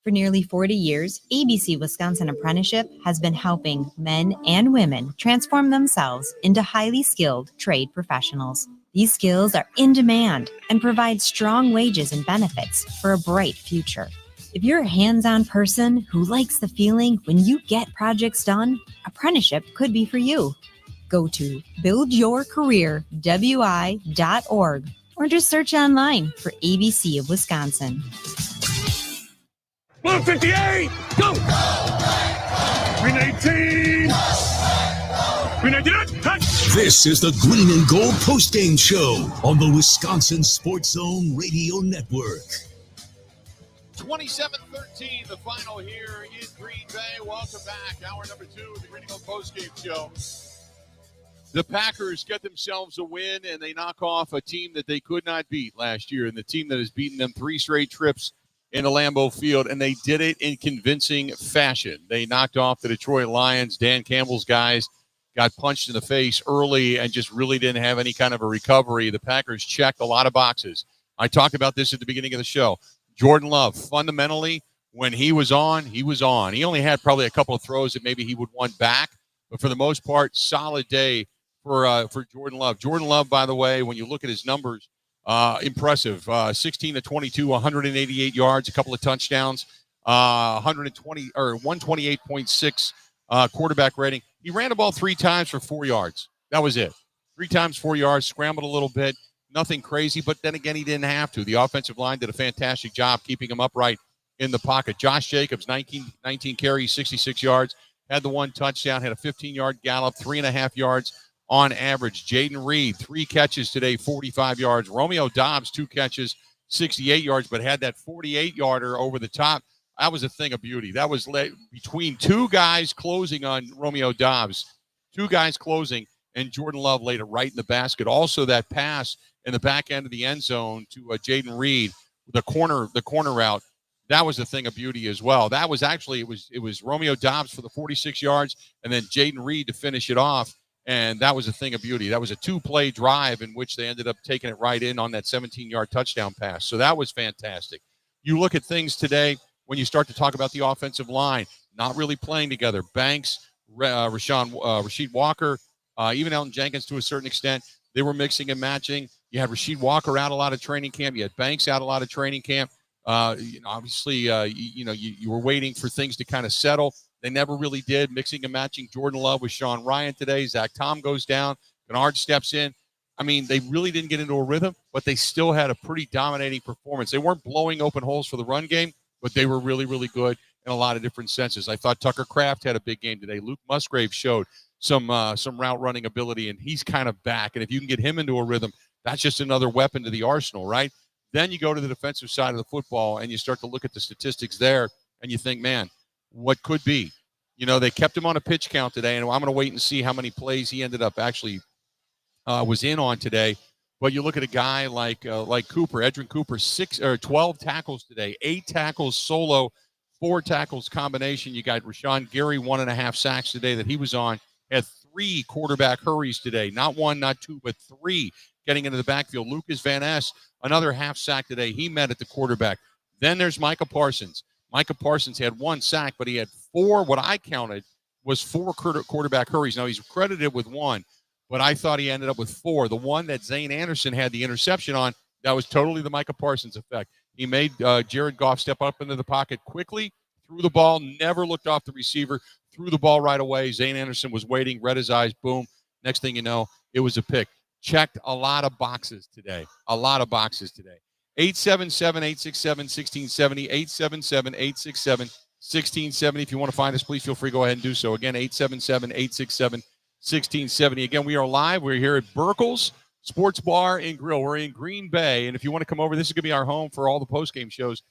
For nearly 40 years, ABC Wisconsin Apprenticeship has been helping men and women transform themselves into highly skilled trade professionals. These skills are in demand and provide strong wages and benefits for a bright future. If you're a hands-on person who likes the feeling when you get projects done, apprenticeship could be for you. Go to buildyourcareerwi.org or just search online for ABC of Wisconsin. 158, go! Green 18, Green 19, touch! This is the Green and Gold postgame show on the Wisconsin Sports Zone Radio Network. 27-13, the final here in Green Bay. Welcome back. Hour number 2 of the Green and Gold postgame show. The Packers get themselves a win, and they knock off a team that they could not beat last year, and the team that has beaten them 3 straight trips in the Lambeau Field, and they did it in convincing fashion. They knocked off the Detroit Lions. Dan Campbell's guys got punched in the face early and just really didn't have any kind of a recovery. The Packers checked a lot of boxes. I talked about this at the beginning of the show. Jordan Love, fundamentally, when he was on, he was on. He only had probably a couple of throws that maybe he would want back, but for the most part, solid day for Jordan Love. Jordan Love, by the way, when you look at his numbers, impressive. 16 to 22, 188 yards, a couple of touchdowns, 128.6 quarterback rating. He ran the ball 3 times for 4 yards. That was it. 3 times 4 yards, scrambled a little bit, nothing crazy, but then again, he didn't have to. The offensive line did a fantastic job keeping him upright in the pocket. Josh Jacobs, 19 carries, 66 yards, had the 1 touchdown, had a 15-yard gallop, 3.5 yards on average. Jaden Reed, 3 catches today, 45 yards. Romeo Dobbs, 2 catches, 68 yards, but had that 48-yarder over the top. That was a thing of beauty. That was between 2 guys closing on Romeo Dobbs, 2 guys closing, and Jordan Love laid it right in the basket. Also, that pass in the back end of the end zone to Jaden Reed, the corner route, that was a thing of beauty as well. That was actually, it was Romeo Dobbs for the 46 yards, and then Jaden Reed to finish it off. And that was a thing of beauty. That was a 2-play drive in which they ended up taking it right in on that 17-yard touchdown pass. So that was fantastic. You look at things today when you start to talk about the offensive line, not really playing together. Banks, Rasheed Walker, even Elton Jenkins to a certain extent, they were mixing and matching. You had Rasheed Walker out a lot of training camp. You had Banks out a lot of training camp. Obviously, you were waiting for things to kind of settle. They never really did, mixing and matching Jordan Love with Sean Ryan today. Zach Tom goes down. Kennard steps in. I mean, they really didn't get into a rhythm, but they still had a pretty dominating performance. They weren't blowing open holes for the run game, but they were really, really good in a lot of different senses. I thought Tucker Kraft had a big game today. Luke Musgrave showed some route running ability, and he's kind of back. And if you can get him into a rhythm, that's just another weapon to the arsenal, right? Then you go to the defensive side of the football, and you start to look at the statistics there, and you think, man, what could be? You know, they kept him on a pitch count today, and I'm going to wait and see how many plays he ended up actually was in on today. But you look at a guy like Cooper, Edrin Cooper, 12 tackles today, 8 tackles solo, 4 tackles combination. You got Rashawn Gary, 1.5 sacks today that he was on. Had 3 quarterback hurries today, not 1, not 2, but 3 getting into the backfield. Lucas Van Ness, another half sack today. He met at the quarterback. Then there's Micah Parsons. Micah Parsons had 1 sack, but he had 4, what I counted was 4 quarterback hurries. Now, he's credited with 1, but I thought he ended up with 4. The one that Zane Anderson had the interception on, that was totally the Micah Parsons effect. He made Jared Goff step up into the pocket quickly, threw the ball, never looked off the receiver, threw the ball right away. Zane Anderson was waiting, read his eyes, boom. Next thing you know, it was a pick. Checked a lot of boxes today. 877-867-1670, 877-867-1670. If you want to find us, please feel free to go ahead and do so. Again, 877-867-1670. Again, we are live. We're here at Burkle's Sports Bar and Grill. We're in Green Bay, and if you want to come over, this is going to be our home for all the post-game shows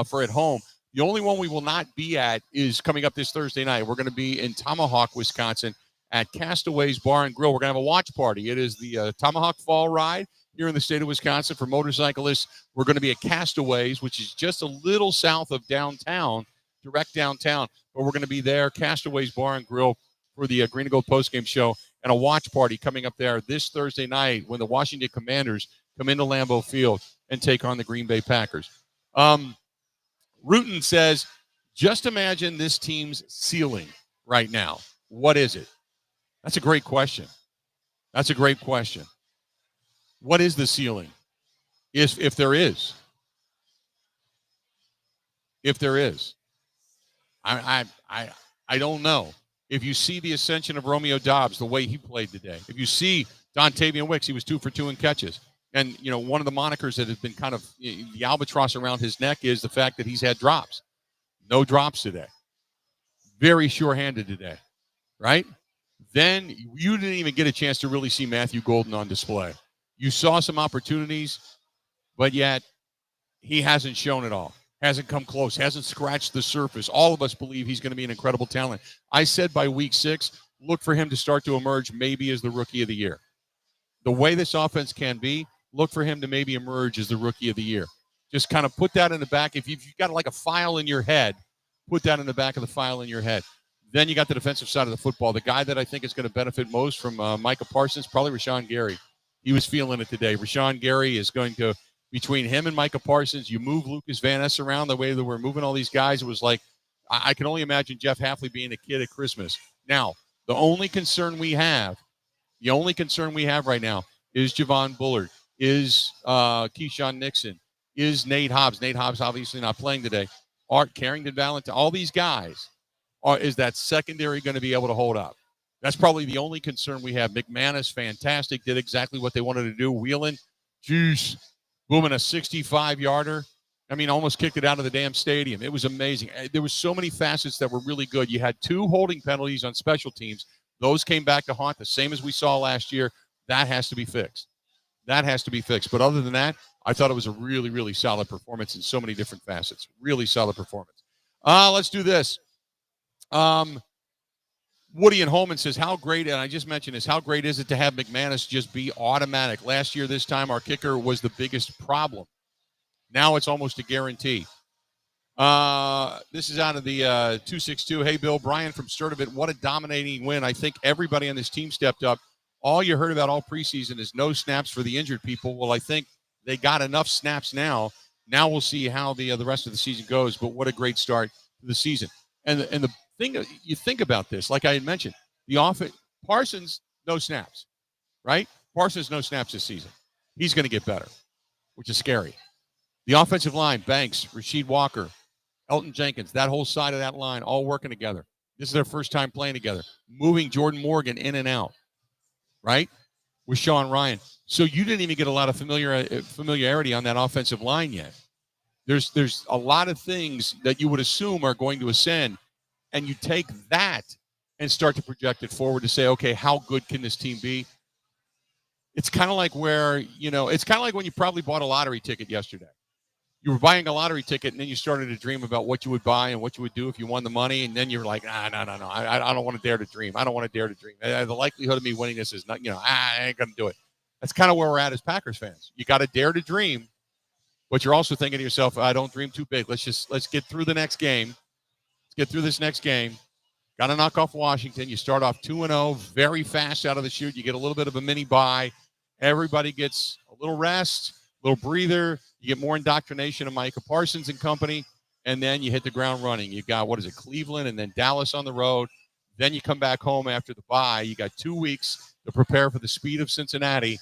for at home. The only one we will not be at is coming up this Thursday night. We're going to be in Tomahawk, Wisconsin, at Castaways Bar and Grill. We're going to have a watch party. It is the Tomahawk Fall Ride here in the state of Wisconsin for motorcyclists. We're going to be at Castaways, which is just a little south of downtown, direct downtown. But we're going to be there, Castaways Bar and Grill, for the Green and Gold postgame show, and a watch party coming up there this Thursday night when the Washington Commanders come into Lambeau Field and take on the Green Bay Packers. Rutan says, just imagine this team's ceiling right now. What is it? That's a great question. What is the ceiling? If there is. I don't know. If you see the ascension of Romeo Dobbs, the way he played today, if you see Dontavian Wicks, he was 2 for 2 in catches. And, you know, one of the monikers that has been kind of the albatross around his neck is the fact that he's had drops. No drops today. Very sure-handed today, right? Then you didn't even get a chance to really see Matthew Golden on display. You saw some opportunities, but yet he hasn't shown it all. Hasn't come close, hasn't scratched the surface. All of us believe he's going to be an incredible talent. I said by week 6, look for him to start to emerge maybe as the rookie of the year. The way this offense can be, look for him to maybe emerge as the rookie of the year. Just kind of put that in the back. If you've got like a file in your head, put that in the back of the file in your head. Then you got the defensive side of the football. The guy that I think is going to benefit most from Micah Parsons, probably Rashawn Gary. He was feeling it today. Rashawn Gary is going to, between him and Micah Parsons, you move Lucas Van Ness around the way that we're moving all these guys. It was like, I can only imagine Jeff Hafley being a kid at Christmas. Now, the only concern we have right now is Javon Bullard, is Keyshawn Nixon, is Nate Hobbs. Nate Hobbs obviously not playing today. Art Carrington Valentine, all these guys. Is that secondary going to be able to hold up? That's probably the only concern we have. McManus, fantastic, did exactly what they wanted to do. Wheelan, juice, booming a 65-yarder. I mean, almost kicked it out of the damn stadium. It was amazing. There were so many facets that were really good. You had 2 holding penalties on special teams. Those came back to haunt, the same as we saw last year. That has to be fixed. But other than that, I thought it was a really, really solid performance in so many different facets. Really solid performance. Let's do this. Woody and Holman says, how great, and I just mentioned this, how great is it to have McManus just be automatic? Last year, this time, our kicker was the biggest problem. Now it's almost a guarantee. This is out of the 262. Hey, Bill, Brian from Sturtevant, what a dominating win. I think everybody on this team stepped up. All you heard about all preseason is no snaps for the injured people. Well, I think they got enough snaps now. Now we'll see how the rest of the season goes, but what a great start to the season. And the thing, you think about this, like I had mentioned, the offense, Parsons, no snaps, right? Parsons, no snaps this season. He's going to get better, which is scary. The offensive line, Banks, Rasheed Walker, Elton Jenkins, that whole side of that line, all working together. This is their first time playing together. Moving Jordan Morgan in and out, right, with Sean Ryan. So you didn't even get a lot of familiarity on that offensive line yet. There's a lot of things that you would assume are going to ascend, and you take that and start to project it forward to say, okay, how good can this team be? It's kind of like it's kind of like when you probably bought a lottery ticket yesterday. You were buying a lottery ticket, and then you started to dream about what you would buy and what you would do if you won the money, and then you're like, no, I don't want to dare to dream. I don't want to dare to dream. The likelihood of me winning this is not, I ain't going to do it. That's kind of where we're at as Packers fans. You got to dare to dream, but you're also thinking to yourself, I don't dream too big. Let's get through the next game. Let's get through this next game. Got to knock off Washington. You start off 2-0, very fast out of the chute. You get a little bit of a mini bye. Everybody gets a little rest, a little breather. You get more indoctrination of Micah Parsons and company, and then you hit the ground running. You got, Cleveland and then Dallas on the road. Then you come back home after the bye. You got 2 weeks to prepare for the speed of Cincinnati.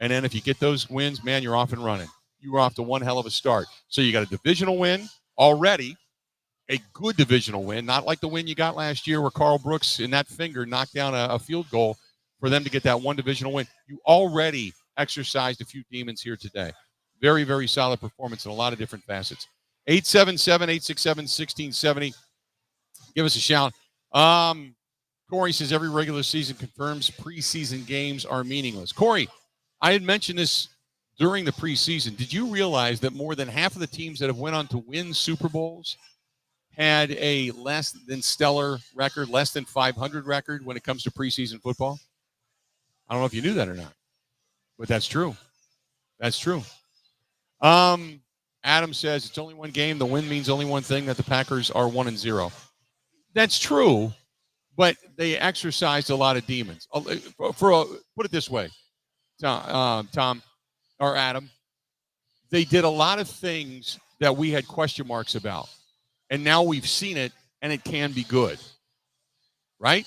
And then if you get those wins, man, you're off and running. You were off to one hell of a start. So you got a divisional win already, a good divisional win, not like the win you got last year where Carl Brooks in that finger knocked down a field goal for them to get that one divisional win. You already exercised a few demons here today. Very, very solid performance in a lot of different facets. 877-867-1670. Give us a shout. Corey says every regular season confirms preseason games are meaningless. Corey, I had mentioned this during the preseason. Did you realize that more than half of the teams that have went on to win Super Bowls had a less than stellar record, less than 500 record when it comes to preseason football? I don't know if you knew that or not, but that's true. That's true. Adam says it's only one game. The win means only one thing, that the Packers are 1-0. That's true, but they exercised a lot of demons. Put it this way, Tom or Adam, they did a lot of things that we had question marks about, and now we've seen it, and it can be good, right?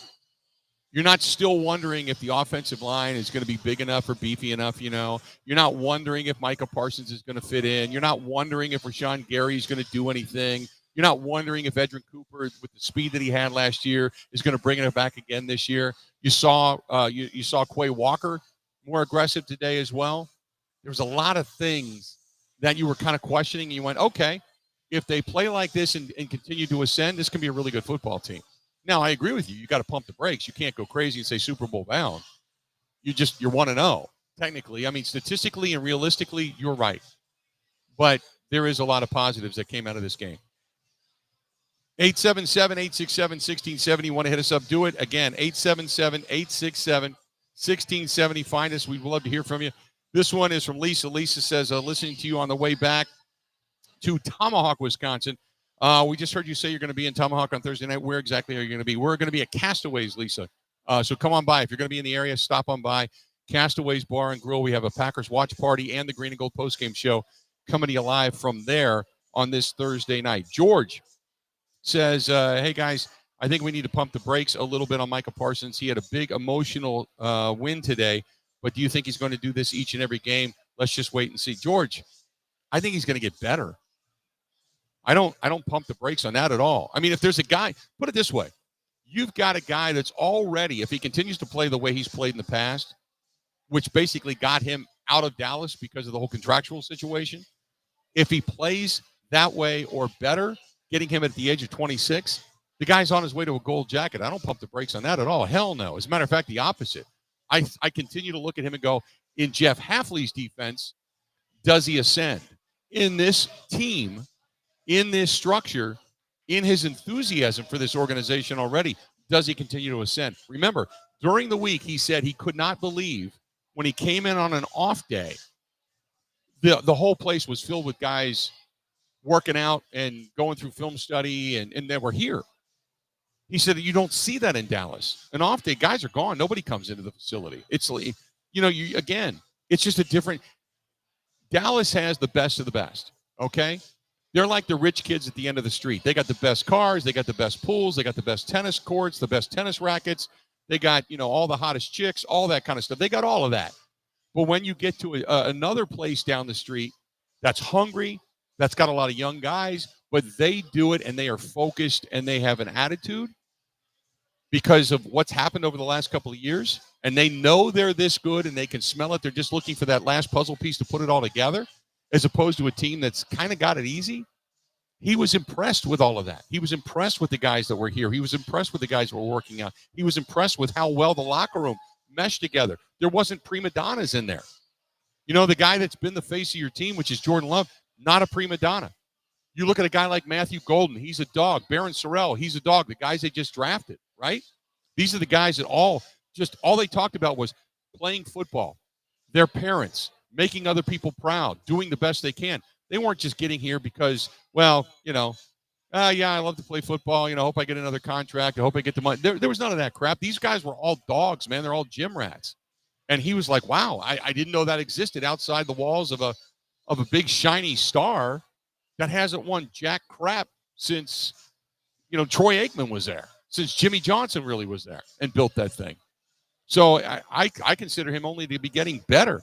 You're not still wondering if the offensive line is going to be big enough or beefy enough, You're not wondering if Micah Parsons is going to fit in. You're not wondering if Rashawn Gary is going to do anything. You're not wondering if Edrin Cooper, with the speed that he had last year, is going to bring it back again this year. You saw Quay Walker more aggressive today as well. There was a lot of things that you were kind of questioning. And you went, okay, if they play like this and continue to ascend, this can be a really good football team. Now, I agree with you. You got to pump the brakes. You can't go crazy and say Super Bowl bound. You're 1-0, technically. I mean, statistically and realistically, you're right. But there is a lot of positives that came out of this game. 877-867-1670. You want to hit us up, do it. Again, 877-867-1670. Find us. We'd love to hear from you. This one is from Lisa. Lisa says, listening to you on the way back to Tomahawk, Wisconsin. We just heard you say you're going to be in Tomahawk on Thursday night. Where exactly are you going to be? We're going to be at Castaways, Lisa. So come on by. If you're going to be in the area, stop on by. Castaways Bar and Grill. We have a Packers watch party and the Green and Gold postgame show coming to you live from there on this Thursday night. George says, hey, guys, I think we need to pump the brakes a little bit on Micah Parsons. He had a big emotional win today, but do you think he's going to do this each and every game? Let's just wait and see. George, I think he's going to get better. I don't pump the brakes on that at all. I mean, if there's a guy, put it this way, you've got a guy that's already, if he continues to play the way he's played in the past, which basically got him out of Dallas because of the whole contractual situation, if he plays that way or better, getting him at the age of 26, the guy's on his way to a gold jacket. I don't pump the brakes on that at all. Hell no. As a matter of fact, the opposite. I continue to look at him and go, in Jeff Hafley's defense, does he ascend? In this team, in this structure, in his enthusiasm for this organization already, does he continue to ascend? Remember, during the week, he said he could not believe when he came in on an off day, the whole place was filled with guys working out and going through film study, and they were here. He said you don't see that in Dallas. An off day, guys are gone. Nobody comes into the facility. It's it's just a different. Dallas has the best of the best, okay? They're like the rich kids at the end of the street. They got the best cars. They got the best pools. They got the best tennis courts, the best tennis rackets. They got, all the hottest chicks, all that kind of stuff. They got all of that. But when you get to another place down the street that's hungry, that's got a lot of young guys, but they do it and they are focused and they have an attitude because of what's happened over the last couple of years, and they know they're this good and they can smell it. They're just looking for that last puzzle piece to put it all together, as opposed to a team that's kind of got it easy. He was impressed with all of that. He was impressed with the guys that were here. He was impressed with the guys who were working out. He was impressed with how well the locker room meshed together. There wasn't prima donnas in there. The guy that's been the face of your team, which is Jordan Love, not a prima donna. You look at a guy like Matthew Golden, he's a dog. Barron Sorrell, he's a dog. The guys they just drafted, right? These are the guys that all they talked about was playing football, their parents, making other people proud, doing the best they can. They weren't just getting here because, I love to play football. I hope I get another contract. I hope I get the money. There was none of that crap. These guys were all dogs, man. They're all gym rats. And he was like, wow, I didn't know that existed outside the walls of a big shiny star that hasn't won jack crap since, Troy Aikman was there, since Jimmy Johnson really was there and built that thing. So I consider him only to be getting better.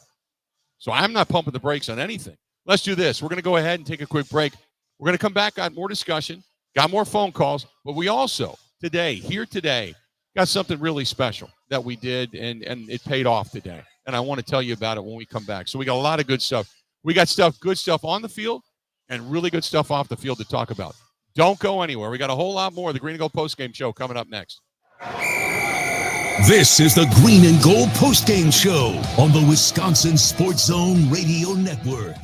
So I'm not pumping the brakes on anything. Let's do this. We're going to go ahead and take a quick break. We're going to come back, got more discussion, got more phone calls, but we also today, got something really special. that we did, and it paid off today. And I want to tell you about it when we come back. So we got a lot of good stuff. We got good stuff on the field and really good stuff off the field to talk about. Don't go anywhere. We got a whole lot more of the Green and Gold Postgame Show coming up next. This is the Green and Gold Postgame Show on the Wisconsin Sports Zone Radio Network.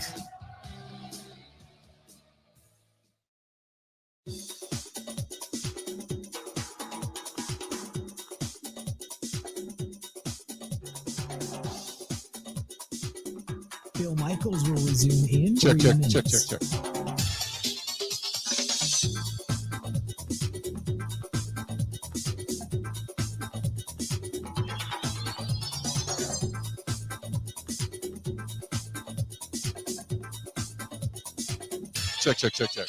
Bill Michaels will resume in Check. 3 minutes. Check. Check.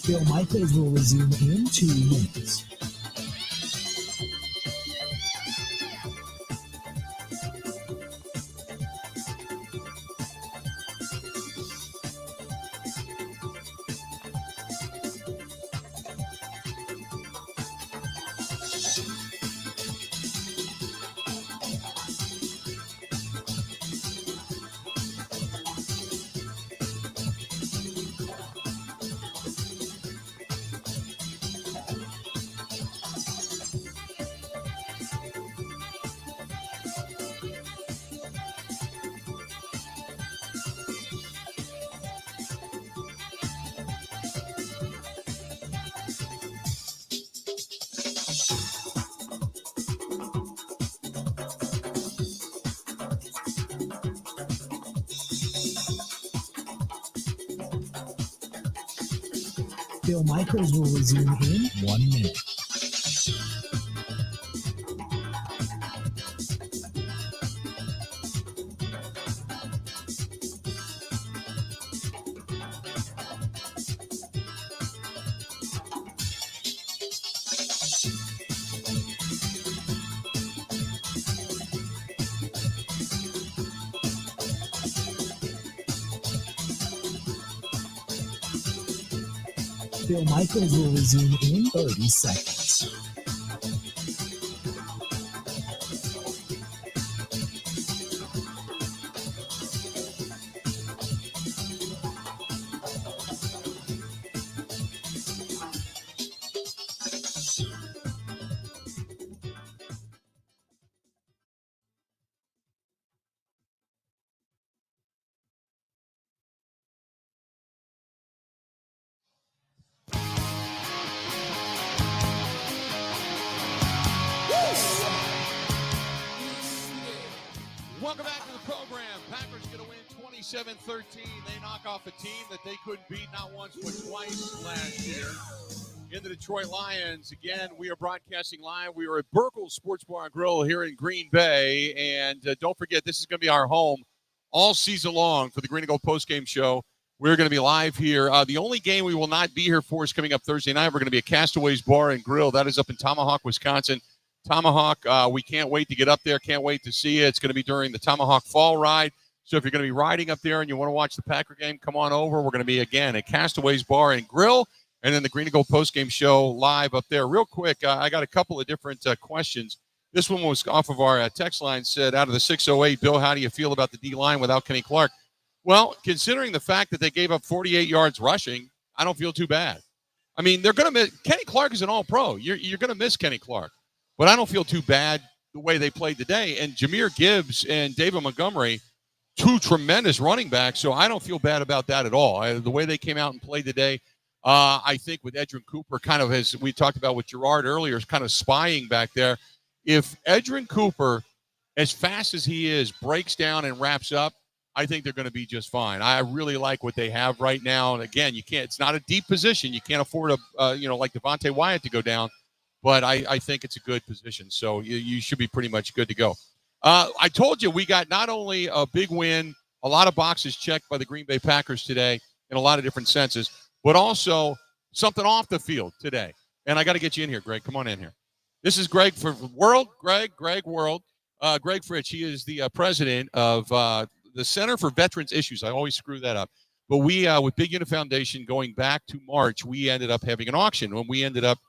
Bill Michaels will resume in 2 minutes. Bill Michaels will resume in 1 minute. Bill Michaels will resume in 30 seconds. Welcome back to the program. Packers going to win 27-13. They knock off a team that they couldn't beat not once but twice last year. In the Detroit Lions, again, we are broadcasting live. We are at Burkle's Sports Bar and Grill here in Green Bay. And don't forget, this is going to be our home all season long for the Green and Gold postgame show. We're going to be live here. The only game we will not be here for is coming up Thursday night. We're going to be at Castaways Bar and Grill. That is up in Tomahawk, Wisconsin. Tomahawk, we can't wait to get up there. Can't wait to see it. It's going to be during the Tomahawk Fall Ride. So if you're going to be riding up there and you want to watch the Packer game, come on over. We're going to be, again, at Castaways Bar and Grill, and then the Green and Gold postgame show live up there. Real quick, I got a couple of different questions. This one was off of our text line, said, out of the 608, Bill, how do you feel about the D-line without Kenny Clark? Well, considering the fact that they gave up 48 yards rushing, I don't feel too bad. I mean, they're going to miss – Kenny Clark is an all-pro. You're going to miss Kenny Clark. But I don't feel too bad the way they played today. And Jahmyr Gibbs and David Montgomery, two tremendous running backs, so I don't feel bad about that at all. The way they came out and played today, I think with Edgerrin Cooper kind of, as we talked about with Gerard earlier, is kind of spying back there. If Edgerrin Cooper, as fast as he is, breaks down and wraps up, I think they're going to be just fine. I really like what they have right now. And again, it's not a deep position. You can't afford like Devontae Wyatt to go down, but I think it's a good position. So you should be pretty much good to go. I told you we got not only a big win, a lot of boxes checked by the Green Bay Packers today in a lot of different senses, but also something off the field today. And I got to get you in here, Greg. Come on in here. This is Greg for World. Greg World. Greg Fritsch. He is the president of the Center for Veterans Issues. I always screw that up. But we, with Big Unit Foundation, going back to March, we ended up having an auction. When we ended up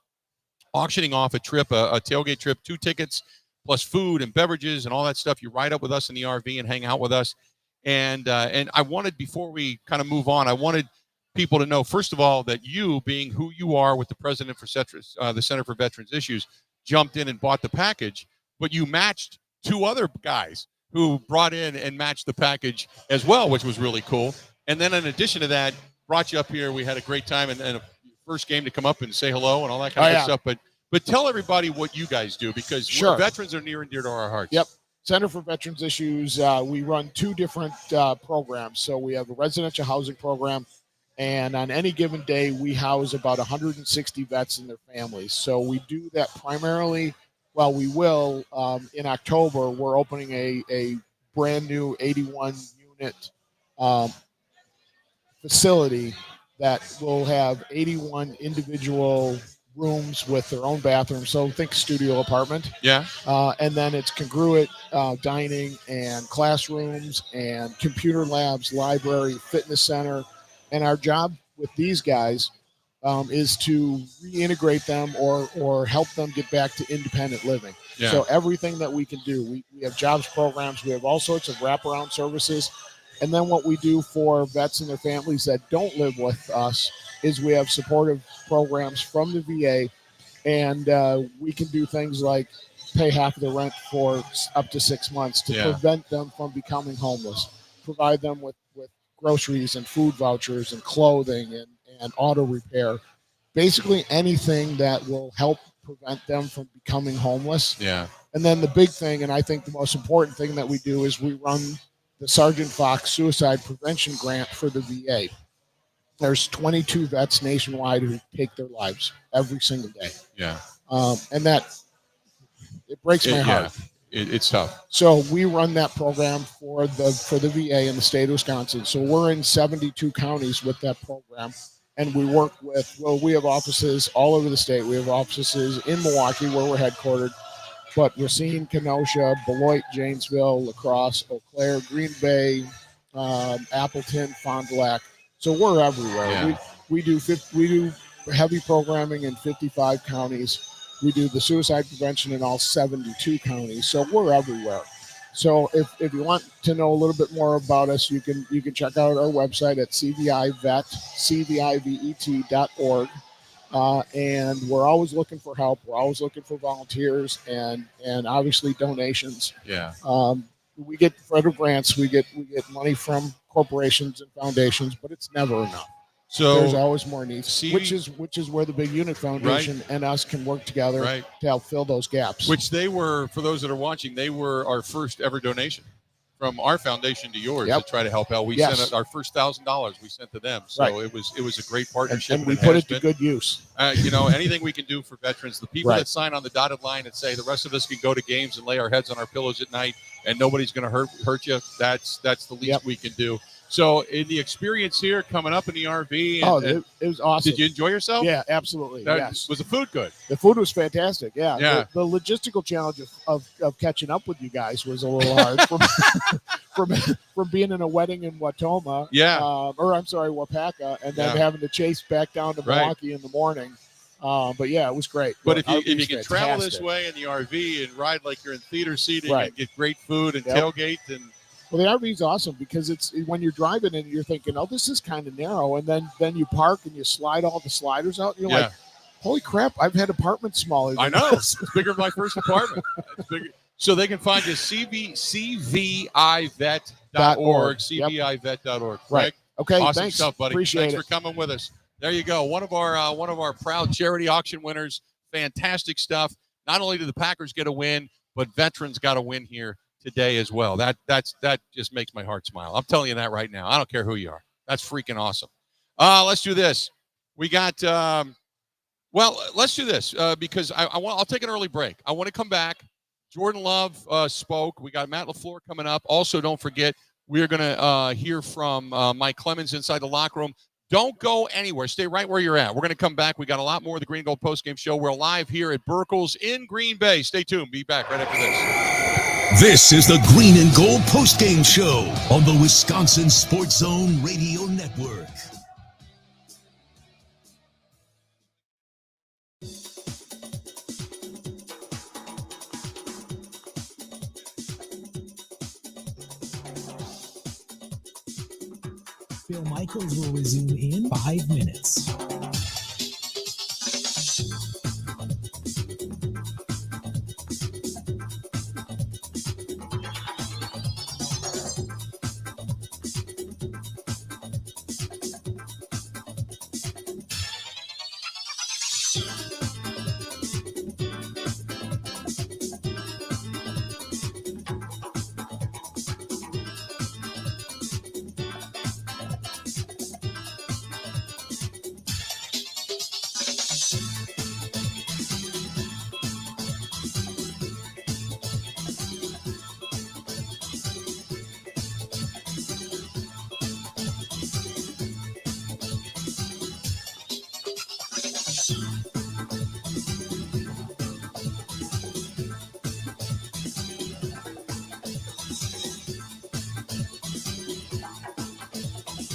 auctioning off a trip, a tailgate trip, 2 tickets, plus food and beverages and all that stuff. You ride up with us in the RV and hang out with us. And I wanted, before we kind of move on, I wanted people to know, first of all, that you, being who you are with the president for the Center for Veterans Issues, jumped in and bought the package, but you matched 2 other guys who brought in and matched the package as well, which was really cool. And then in addition to that, brought you up here. We had a great time and a first game to come up and say hello and all that kind of stuff. But tell everybody what you guys do, because veterans are near and dear to our hearts. Yep. Center for Veterans Issues, we run 2 different programs. So we have a residential housing program, and on any given day, we house about 160 vets and their families. So we do that primarily. Well, we will in October. We're opening a brand new 81-unit facility that will have 81 individual rooms with their own bathroom. So think studio apartment. Yeah. And then it's congruent dining and classrooms and computer labs, library, fitness center. And our job with these guys is to reintegrate them or help them get back to independent living. Yeah. So everything that we can do, we have jobs programs, we have all sorts of wraparound services. And then what we do for vets and their families that don't live with us is we have supportive programs from the VA, and we can do things like pay half of the rent for up to 6 months to prevent them from becoming homeless, provide them with groceries and food vouchers and clothing and auto repair, basically anything that will help prevent them from becoming homeless. Yeah. And then the big thing, and I think the most important thing that we do, is we run the Sergeant Fox Suicide Prevention Grant for the VA. There's 22 vets nationwide who take their lives every single day. Yeah. And it breaks my heart. It's tough. So we run that program for the VA in the state of Wisconsin. So we're in 72 counties with that program. And we work with, we have offices all over the state. We have offices in Milwaukee where we're headquartered, but Racine, Kenosha, Beloit, Janesville, La Crosse, Eau Claire, Green Bay, Appleton, Fond du Lac. So we're everywhere. Yeah. We do heavy programming in 55 counties. We do the suicide prevention in all 72 counties. So we're everywhere. So if you want to know a little bit more about us, you can check out our website at cvivet.org. And we're always looking for help. We're always looking for volunteers and obviously donations. Yeah. We get federal grants. We get money from corporations and foundations, but it's never enough. So there's always more needs, which is where the Big Unit Foundation and us can work together to help fill those gaps. Which they were, for those that are watching, they were our first ever donation from our foundation to yours to try to help out. We sent our first $1,000 we sent to them. So it was a great partnership. And we put it to good use. Anything we can do for veterans, the people that sign on the dotted line and say the rest of us can go to games and lay our heads on our pillows at night and nobody's going to hurt you, that's the least we can do. So in the experience here, coming up in the RV, it was awesome. Did you enjoy yourself? Yeah, absolutely. Yes. Was the food good? The food was fantastic. Yeah. Yeah. The logistical challenge of catching up with you guys was a little hard from being in a wedding in Watoma. Yeah. Wapaka, and then having to chase back down to Milwaukee in the morning. But yeah, it was great. But if you can travel this way in the RV and ride like you're in theater seating and get great food and tailgate and. Well, the RV is awesome because it's when you're driving and you're thinking, oh, this is kind of narrow. And then you park and you slide all the sliders out. And you're like, holy crap, I've had apartments smaller than this. It's bigger than my first apartment. It's bigger. So they can find you cvivet.org, cvivet.org. Right. Okay, awesome thanks. Stuff, buddy. Appreciate Thanks for coming with us. There you go. One of our proud charity auction winners. Fantastic stuff. Not only did the Packers get a win, but veterans got a win here today as well. That just makes my heart smile. I'm telling you that right now. I don't care who you are. That's freaking awesome. Let's do this. We got let's do this because I'll take an early break. I want to come back. Jordan Love spoke. We got Matt LaFleur coming up. Also, don't forget, we're going to hear from Mike Clemens inside the locker room. Don't go anywhere. Stay right where you're at. We're going to come back. We got a lot more of the Green and Gold postgame show. We're live here at Burkle's in Green Bay. Stay tuned. Be back right after this. This is the Green and Gold postgame show on the Wisconsin Sports Zone Radio Network. Bill Michaels will resume in 5 minutes.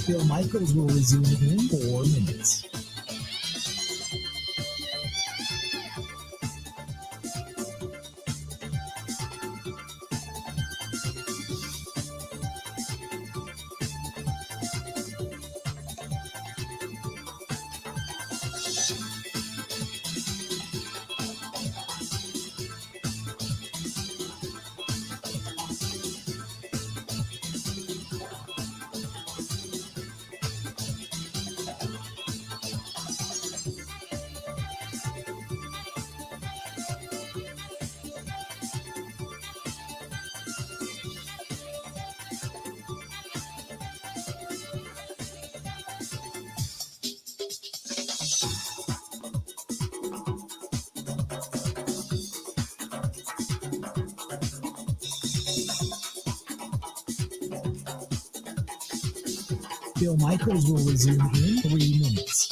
Bill Michaels will resume in 4 minutes. Bill Michaels will resume in 3 minutes.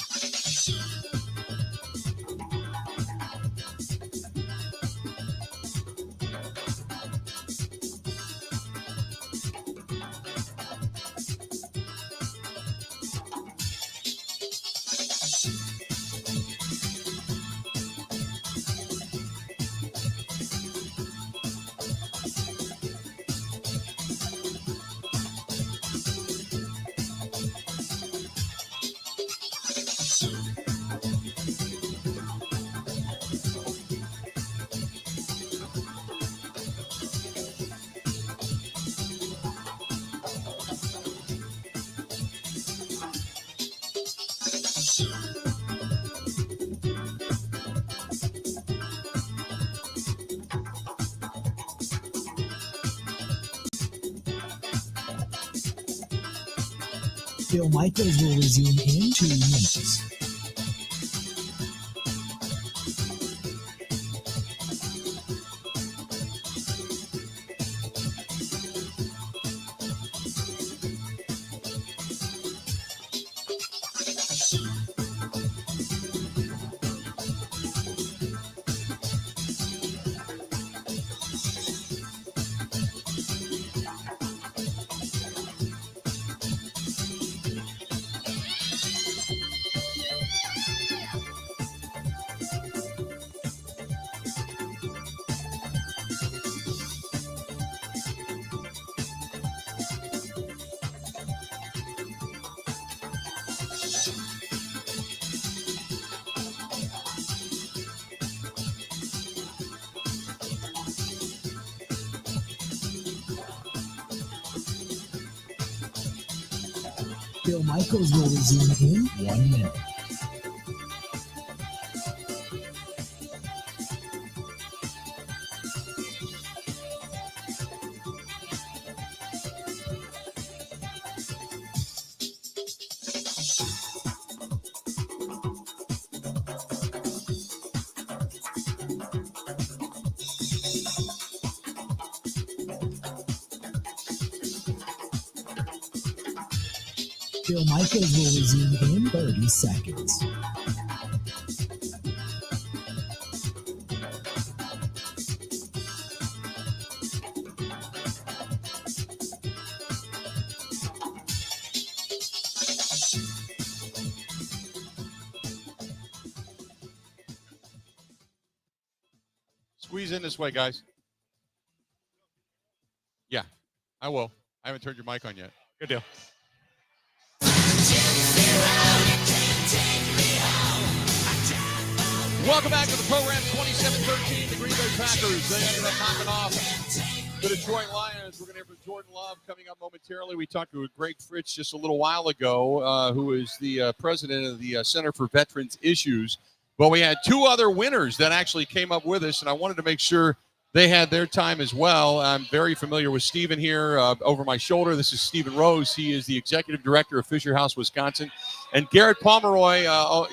Bill Michaels will resume in 2 minutes. Bill Michaels will resume in 1 minute. Bill Michaels will resume in 30 seconds. Squeeze in this way, guys. Yeah, I will. I haven't turned your mic on yet. Good deal. Welcome back to the program. 27-13, the Green Bay Packers. They ended up knocking off the Detroit Lions. We're going to hear from Jordan Love coming up momentarily. We talked to Greg Fritz just a little while ago, who is the president of the Center for Veterans Issues. But we had two other winners that actually came up with us, and I wanted to make sure they had their time as well. I'm very familiar with Stephen here over my shoulder. This is Stephen Rose. He is the executive director of Fisher House, Wisconsin. And Garrett Pomeroy,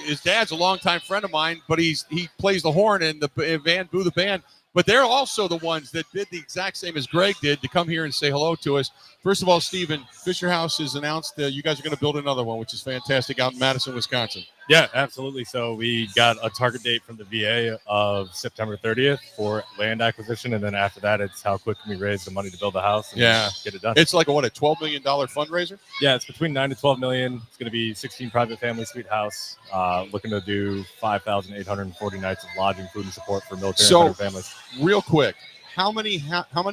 his dad's a longtime friend of mine, but he plays the horn in the band, Boo the Band. But they're also the ones that did the exact same as Greg did to come here and say hello to us. First of all, Stephen, Fisher House has announced that you guys are going to build another one, which is fantastic, out in Madison, Wisconsin. Yeah, absolutely. So we got a target date from the VA of September 30th for land acquisition, and then after that, it's how quick can we raise the money to build the house and get it done. It's like a $12 million fundraiser? Yeah, it's between 9 to 12 million. It's going to be 16 private family suite house, looking to do 5,840 nights of lodging, food, and support for military and veteran families. Real quick, how many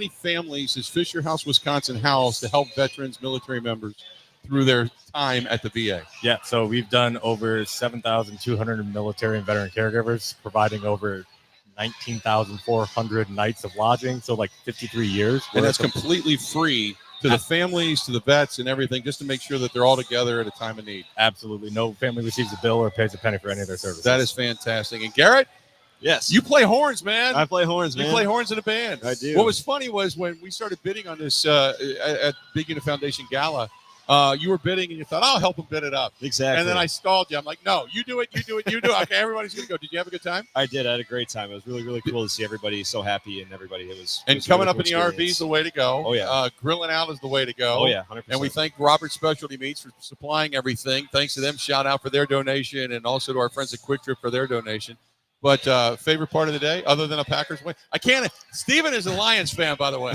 families is Fisher House, Wisconsin house to help veterans, military members through their time at the VA? Yeah, so we've done over 7,200 military and veteran caregivers, providing over 19,400 nights of lodging, so like 53 years. And that's completely free to the families, to the vets, and everything, just to make sure that they're all together at a time of need. Absolutely. No family receives a bill or pays a penny for any of their services. That is fantastic. And Garrett? Yes. You play horns, man. I play horns, man. You play horns in a band. I do. What was funny was when we started bidding on this at Big Unit Foundation Gala, you were bidding and you thought, I'll help them bid it up. Exactly. And then I stalled you. I'm like, no, you do it. Okay, everybody's going to go. Did you have a good time? I did. I had a great time. It was really, really cool to see everybody so happy and everybody. It was coming really up in cool the experience. RV is the way to go. Oh, yeah. Grilling out is the way to go. Oh, yeah, 100%. And we thank Robert Specialty Meats for supplying everything. Thanks to them. Shout out for their donation, and also to our friends at Quick Trip for their donation. But favorite part of the day, other than a Packers win? I can't. Steven is a Lions fan, by the way.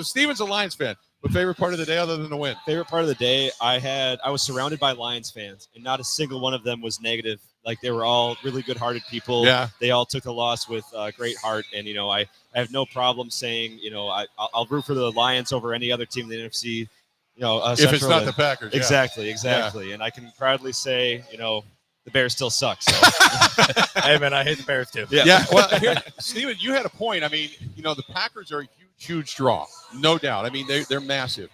Steven's a Lions fan. But favorite part of the day, other than the win? Favorite part of the day, I was surrounded by Lions fans, and not a single one of them was negative. Like, they were all really good-hearted people. Yeah. They all took the loss with great heart, and I have no problem saying, I'll root for the Lions over any other team in the NFC. If it's not the Packers. Exactly. Yeah. And I can proudly say, the Bears still suck. So. Hey, man, I hate the Bears too. Yeah. Well, here, Steven, you had a point. I mean, the Packers are a huge draw, no doubt. I mean, they're massive.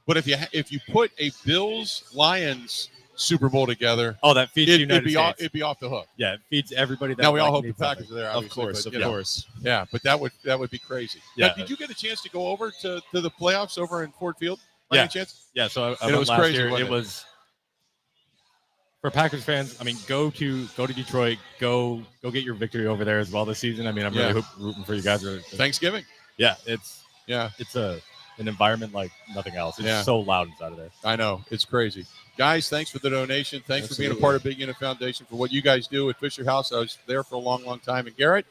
But if you put a Bills-Lions Super Bowl together, that feeds the United States. It'd be off the hook. Yeah, it feeds everybody. Now we all hope the Packers are there. Of course. Yeah, but that would be crazy. Yeah. Now, did you get a chance to go over to the playoffs over in Ford Field? Yeah. Any chance? Yeah. So I it went was last crazy. Year. It was. For Packers fans, I mean, go to Detroit, go get your victory over there as well this season. I mean, I'm really rooting for you guys. Thanksgiving. Yeah, it's an environment like nothing else. It's so loud inside of there. I know, it's crazy. Guys, thanks for the donation. Thanks for being a part of Big Unit Foundation for what you guys do at Fisher House. I was there for a long time. And Garrett,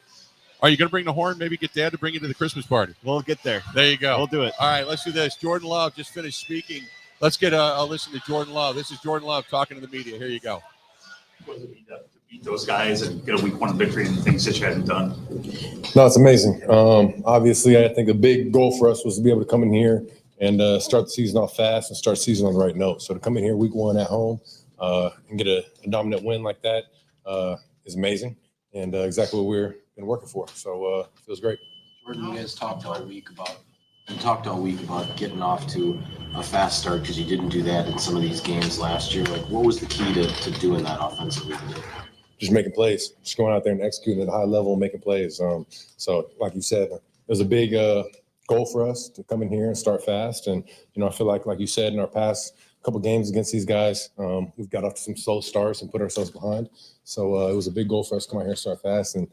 are you going to bring the horn? Maybe get Dad to bring you to the Christmas party. We'll get there. There you go. We'll do it. All right, let's do this. Jordan Love just finished speaking. Let's get a listen to Jordan Love. This is Jordan Love talking to the media. Here you go. What does it mean to beat those guys and get a week one victory and things that you hadn't done? No, it's amazing. Obviously, I think a big goal for us was to be able to come in here and start the season off fast and start the season on the right note. So to come in here week one at home and get a dominant win like that is amazing and exactly what we've been working for. So it feels great. Jordan, you guys talked all week about getting off to a fast start because you didn't do that in some of these games last year. Like, what was the key to doing that offensively today? Just making plays, just going out there and executing at a high level and making plays. So like you said, it was a big goal for us to come in here and start fast. And, I feel like you said, in our past couple games against these guys, we've got off to some slow starts and put ourselves behind. So it was a big goal for us to come out here and start fast. And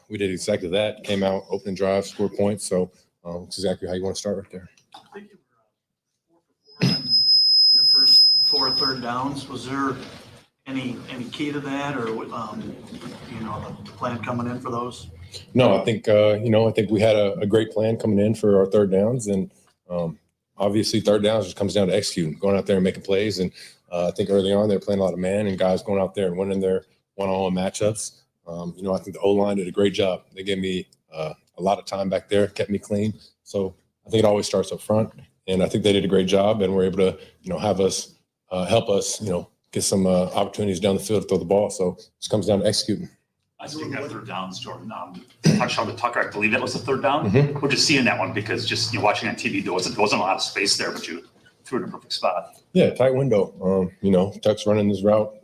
we did exactly that. Came out, opening drive, scored points. So it's exactly how you want to start right there. I think you were 4 for 4 in your first 4 third downs. Was there any key to that, or the plan coming in for those? No, I think I think we had a great plan coming in for our third downs, and obviously third downs just comes down to executing, going out there and making plays. And I think early on they were playing a lot of man, and guys going out there and winning their one-on-one matchups. I think the O-line did a great job. They gave me a lot of time back there, kept me clean. So I think it always starts up front, and I think they did a great job, and were able to have us help us get some opportunities down the field to throw the ball. So it just comes down to executing. I think that third downs, Jordan. Touchdown to Tucker, I believe that was the third down. Mhm. We're just seeing that one because just watching on TV, there wasn't a lot of space there, but you threw it in a perfect spot. Yeah, tight window. Tuck's running this route,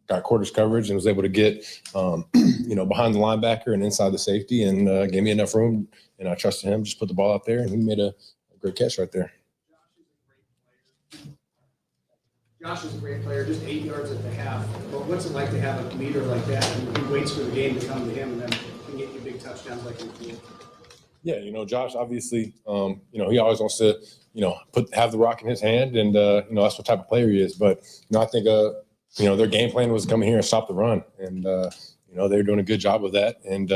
got quarters coverage, and was able to get, behind the linebacker and inside the safety, and gave me enough room. And I trusted him, just put the ball out there, and he made a great catch right there. Josh is a great player, just 8 yards at the half. But what's it like to have a leader like that who waits for the game to come to him and then can get you big touchdowns like in the field? Yeah, Josh, obviously, he always wants to, have the rock in his hand, and that's what type of player he is. But I think, their game plan was coming here and stop the run, and they're doing a good job of that. And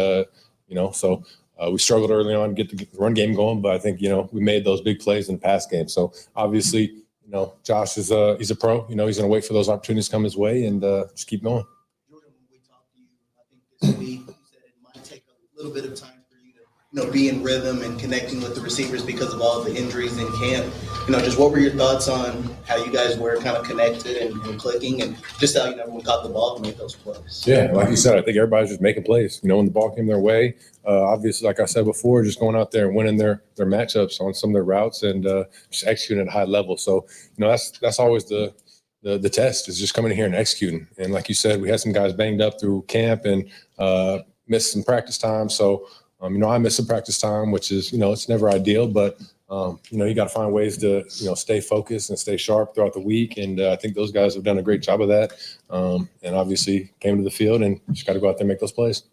so we struggled early on to get the run game going, but I think we made those big plays in the pass game. So obviously, Josh is he's a pro. He's going to wait for those opportunities to come his way and just keep going. Jordan, when we talked to you, I think this week, you said it might take a little bit of time for you to, be in rhythm and connecting with the receivers because of all the injuries in camp. Just what were your thoughts on how you guys were kind of connected and clicking, and just how everyone caught the ball and made those plays? Yeah, like you said, I think everybody's just making plays. When the ball came their way, obviously, like I said before, just going out there and winning their matchups on some of their routes and just executing at a high level. So, that's always the test, is just coming in here and executing. And like you said, we had some guys banged up through camp and missed some practice time. So, I missed some practice time, which is, it's never ideal, but you got to find ways to, stay focused and stay sharp throughout the week. And I think those guys have done a great job of that. And obviously came to the field and just got to go out there and make those plays.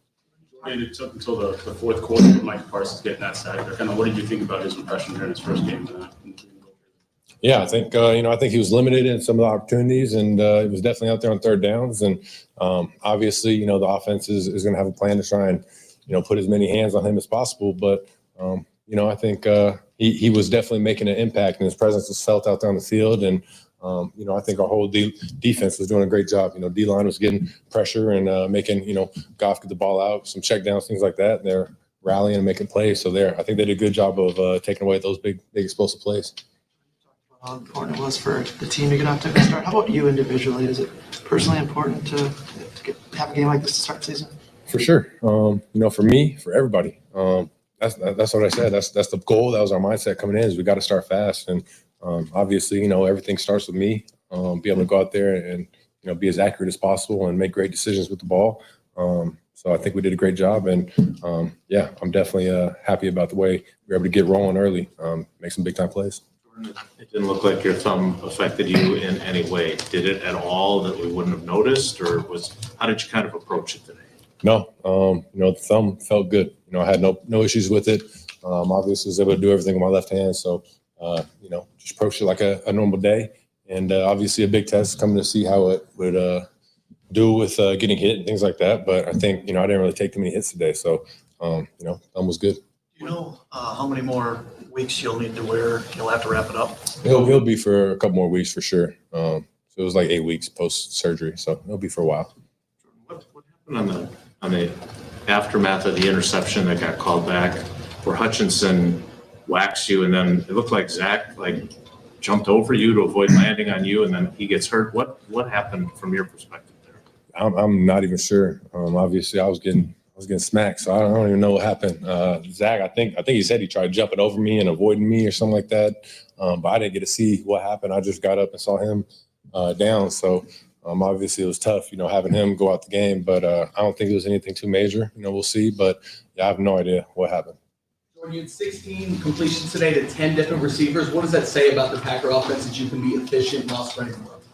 And it took until the fourth quarter for Mike Parsons getting that sack. Kind of, what did you think about his impression during his first game? Yeah, I think I think he was limited in some of the opportunities, and he was definitely out there on third downs. And obviously, the offense is going to have a plan to try and put as many hands on him as possible. But I think he was definitely making an impact, and his presence was felt out there on the field. And I think our whole defense was doing a great job. D-line was getting pressure and making, Goff get the ball out, some check downs, things like that. They're rallying and making plays. So I think they did a good job of taking away those big explosive plays. How important it was for the team to get off to a good start. How about you individually? Is it personally important to have a game like this to start the season? For sure. For me, for everybody. That's what I said. That's the goal. That was our mindset coming in, is we got to start fast. And obviously, everything starts with me. Be able to go out there and be as accurate as possible and make great decisions with the ball. So I think we did a great job. And I'm definitely happy about the way we were able to get rolling early, make some big time plays. It didn't look like your thumb affected you in any way. Did it at all that we wouldn't have noticed, or how did you kind of approach it today? No, the thumb felt good. I had no issues with it. Obviously, was able to do everything with my left hand. So, just approached it like a normal day. And obviously, a big test, coming to see how it would do with getting hit and things like that. But I think, I didn't really take too many hits today. So, thumb was good. Do you know how many more weeks you'll need to wear? You'll have to wrap it up? He'll be for a couple more weeks for sure. So it was like 8 weeks post surgery. So it'll be for a while. What happened on the aftermath of the interception that got called back, where Hutchinson whacks you, and then it looked like Zach jumped over you to avoid landing on you, and then he gets hurt? What happened from your perspective there? I'm not even sure. Obviously, I was getting smacked, so I don't even know what happened. Zach, I think he said he tried jumping over me and avoiding me or something like that, but I didn't get to see what happened. I just got up and saw him down. So obviously it was tough, having him go out the game, but I don't think it was anything too major. We'll see, but I have no idea what happened. Jordan, you had 16 completions today to 10 different receivers. What does that say about the Packer offense, that you can be efficient while spreading the love?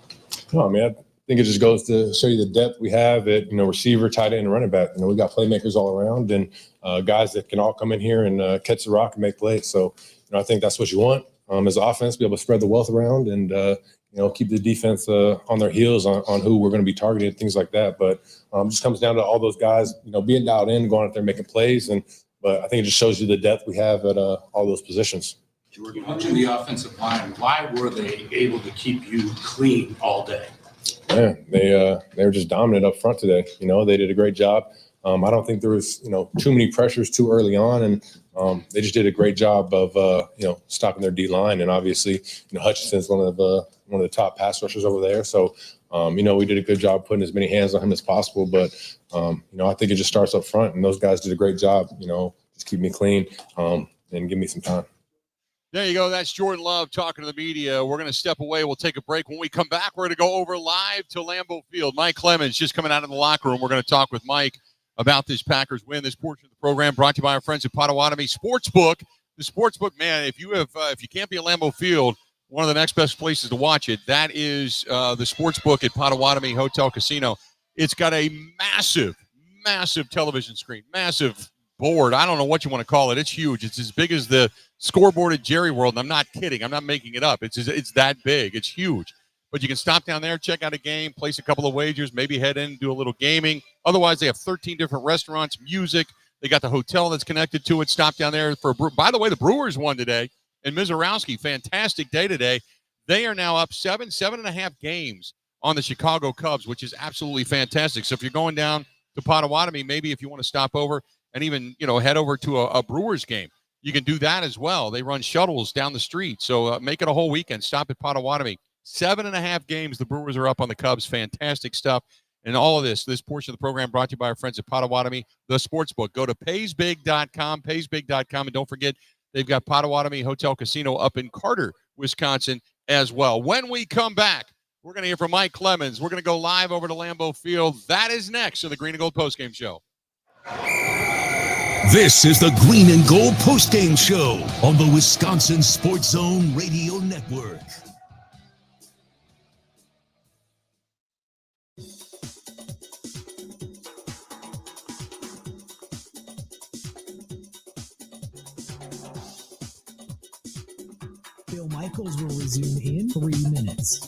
No, man, I think it just goes to show you the depth we have at, receiver, tight end, and running back. We got playmakers all around, and guys that can all come in here and catch the rock and make plays. So, I think that's what you want as an offense, be able to spread the wealth around and keep the defense on their heels on who we're going to be targeting, things like that. But it just comes down to all those guys, being dialed in, going out there making plays. But I think it just shows you the depth we have at all those positions. Jordan, to the offensive line, why were they able to keep you clean all day? Yeah, they were just dominant up front today. They did a great job. I don't think there was too many pressures too early on, and they just did a great job of stopping their D line. And obviously, Hutchinson's one of the top pass rushers over there. So we did a good job putting as many hands on him as possible. But I think it just starts up front, and those guys did a great job. Just keep me clean and give me some time. There you go. That's Jordan Love talking to the media. We're going to step away. We'll take a break. When we come back, we're going to go over live to Lambeau Field. Mike Clemens just coming out of the locker room. We're going to talk with Mike about this Packers win. This portion of the program brought to you by our friends at Potawatomi Sportsbook. The Sportsbook, man, if you can't be at Lambeau Field, one of the next best places to watch it, that is the Sportsbook at Potawatomi Hotel Casino. It's got a massive television screen, massive board. I don't know what you want to call it. It's huge. It's as big as the scoreboard at Jerry World, and I'm not kidding. I'm not making it up. It's that big. It's huge. But you can stop down there, check out a game, place a couple of wagers, maybe head in and do a little gaming. Otherwise, they have 13 different restaurants, music. They got the hotel that's connected to it. Stop down there for by the way, the Brewers won today. And Mizorowski, fantastic day today. They are now up 7.5 games on the Chicago Cubs, which is absolutely fantastic. So if you're going down to Potawatomi, maybe if you want to stop over and even, head over to a Brewers game, you can do that as well. They run shuttles down the street. So make it a whole weekend. Stop at Potawatomi. 7.5 games. The Brewers are up on the Cubs. Fantastic stuff. And all of this portion of the program brought to you by our friends at Potawatomi, the Sportsbook. Go to paysbig.com, paysbig.com. And don't forget, they've got Potawatomi Hotel Casino up in Carter, Wisconsin as well. When we come back, we're going to hear from Mike Clemens. We're going to go live over to Lambeau Field. That is next on the Green and Gold Postgame Show. This is the Green and Gold Postgame Show on the Wisconsin Sports Zone Radio Network. Bill Michaels will resume in 3 minutes.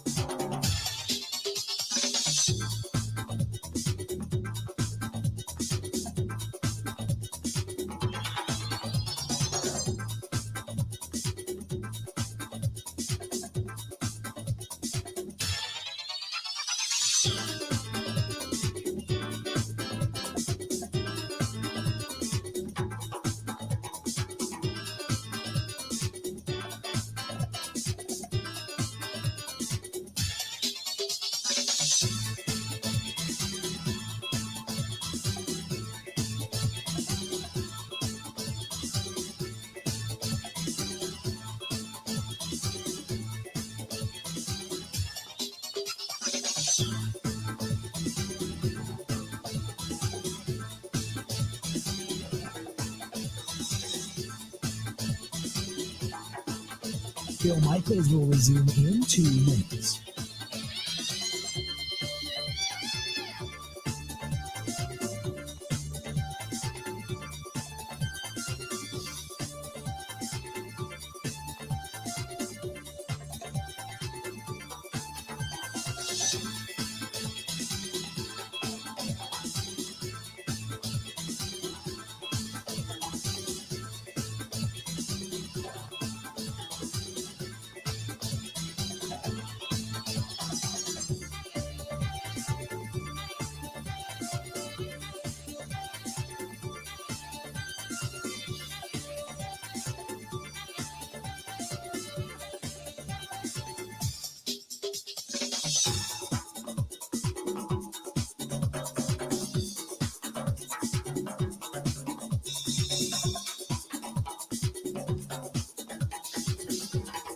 Bill Michaels will resume in 2 minutes.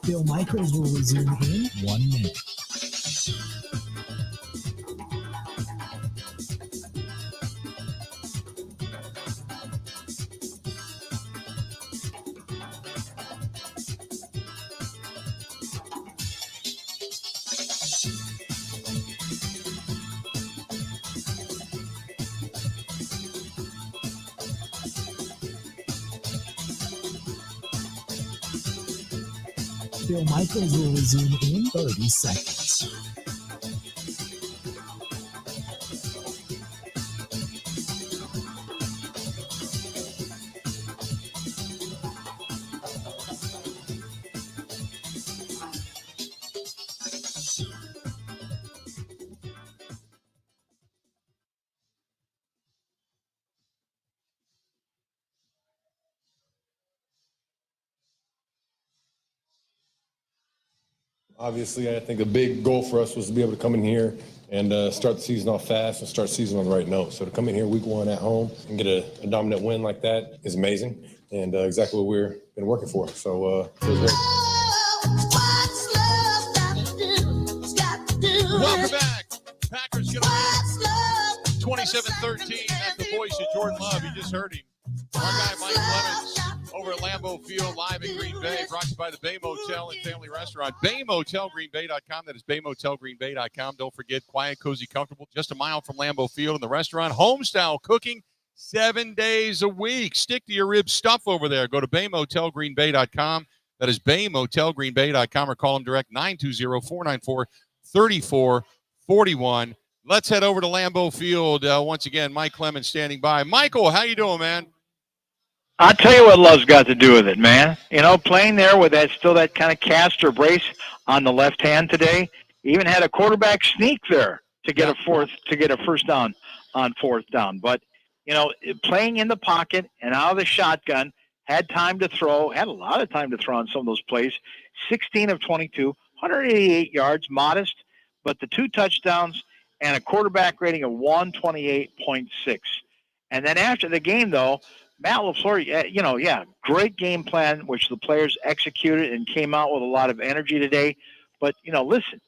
Bill Michaels will resume in 1 minute. Bill Michaels will resume in 30 seconds. Obviously, I think a big goal for us was to be able to come in here and start the season off fast and start the season on the right note. So to come in here week one at home and get a dominant win like that is amazing and exactly what we've been working for. So feels great. Welcome back. Packers get a 27-13 at the voice of Jordan Love. You just heard him. Our guy Mike Clemens over at Lambeau Field, live in Green Bay, brought to you by the Bay Motel and Family Restaurant. BayMotelGreenBay.com. That is BayMotelGreenBay.com. Don't forget, quiet, cozy, comfortable, just a mile from Lambeau Field and the restaurant. Home-style cooking 7 days a week. Stick to your rib stuff over there. Go to BayMotelGreenBay.com. That is BayMotelGreenBay.com, or call them direct 920-494-3441. Let's head over to Lambeau Field. Once again, Mike Clemens standing by. Michael, how you doing, man? I tell you what love's got to do with it, man. You know, playing there with that kind of cast or brace on the left hand today, even had a quarterback sneak there to get a first down on fourth down. But, you know, playing in the pocket and out of the shotgun, had time to throw, had a lot of time to throw on some of those plays. 16 of 22, 188 yards, modest, but the 2 touchdowns and a quarterback rating of 128.6. And then after the game, though, Matt LaFleur, great game plan, which the players executed and came out with a lot of energy today. But, listen,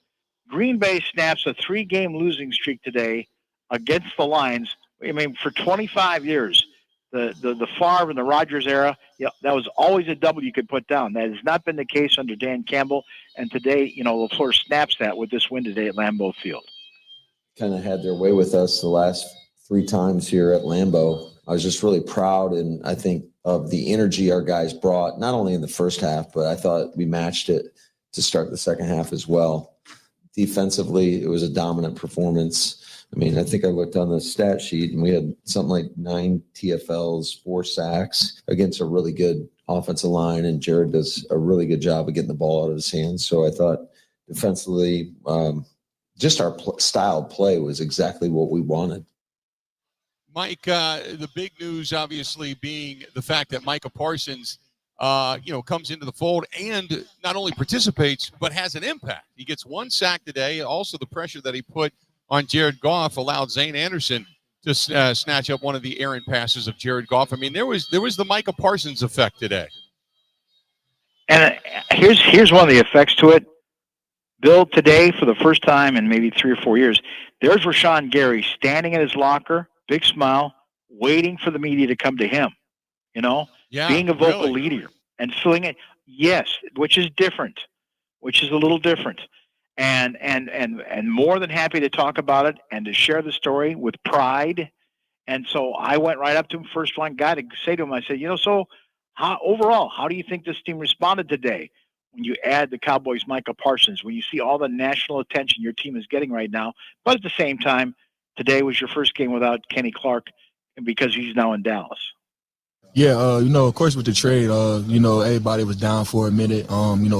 Green Bay snaps a 3-game losing streak today against the Lions. I mean, for 25 years, the Favre and the Rodgers era, that was always a W you could put down. That has not been the case under Dan Campbell. And today, LaFleur snaps that with this win today at Lambeau Field. Kind of had their way with us the last 3 times here at Lambeau. I was just really proud, and I think of the energy our guys brought, not only in the first half, but I thought we matched it to start the second half as well. Defensively, it was a dominant performance. I mean, I think I looked on the stat sheet, and we had something like 9 TFLs, 4 sacks against a really good offensive line, and Jared does a really good job of getting the ball out of his hands. So I thought defensively, just our style of play was exactly what we wanted. Mike, the big news obviously being the fact that Micah Parsons, comes into the fold and not only participates, but has an impact. He gets 1 sack today. Also, the pressure that he put on Jared Goff allowed Zane Anderson to snatch up one of the errant passes of Jared Goff. I mean, there was the Micah Parsons effect today. And here's one of the effects to it. Bill, today, for the first time in maybe 3 or 4 years, there's Rashawn Gary standing in his locker, big smile, waiting for the media to come to him, being a vocal leader and filling it. Yes, which is different, which is a little different. And more than happy to talk about it and to share the story with pride. And so I went right up to him, first line guy, to say to him, I said, so how do you think this team responded today? When you add the Cowboys' Micah Parsons, when you see all the national attention your team is getting right now, but at the same time, today was your first game without Kenny Clark because he's now in Dallas. Yeah, of course with the trade, everybody was down for a minute.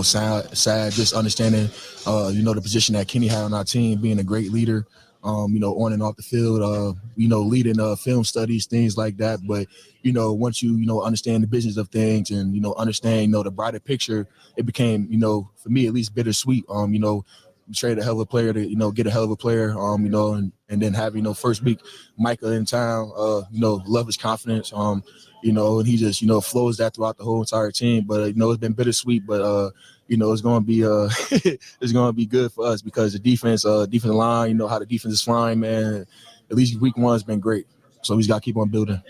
Sad, just understanding, the position that Kenny had on our team, being a great leader, on and off the field, leading film studies, things like that. But, once you, understand the business of things and, understand, the brighter picture, it became, for me at least, bittersweet. Trade a hell of a player to, get a hell of a player, and then have, first week Micah in town, love his confidence, and he just, flows that throughout the whole entire team. But, it's been bittersweet, but, it's going to be, it's going to be good for us because the defense line, how the defense is flying, man, at least week 1 has been great. So we just got to keep on building.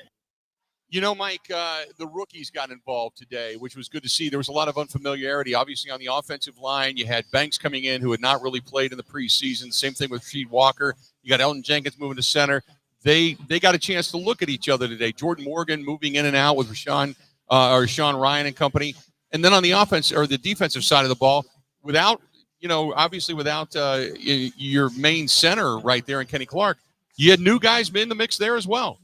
Mike, the rookies got involved today, which was good to see. There was a lot of unfamiliarity. Obviously, on the offensive line, you had Banks coming in who had not really played in the preseason. Same thing with Rasheed Walker. You got Elton Jenkins moving to center. They got a chance to look at each other today. Jordan Morgan moving in and out with Sean Ryan and company. And then on the offense or the defensive side of the ball, without, obviously without your main center right there in Kenny Clark, you had new guys in the mix there as well.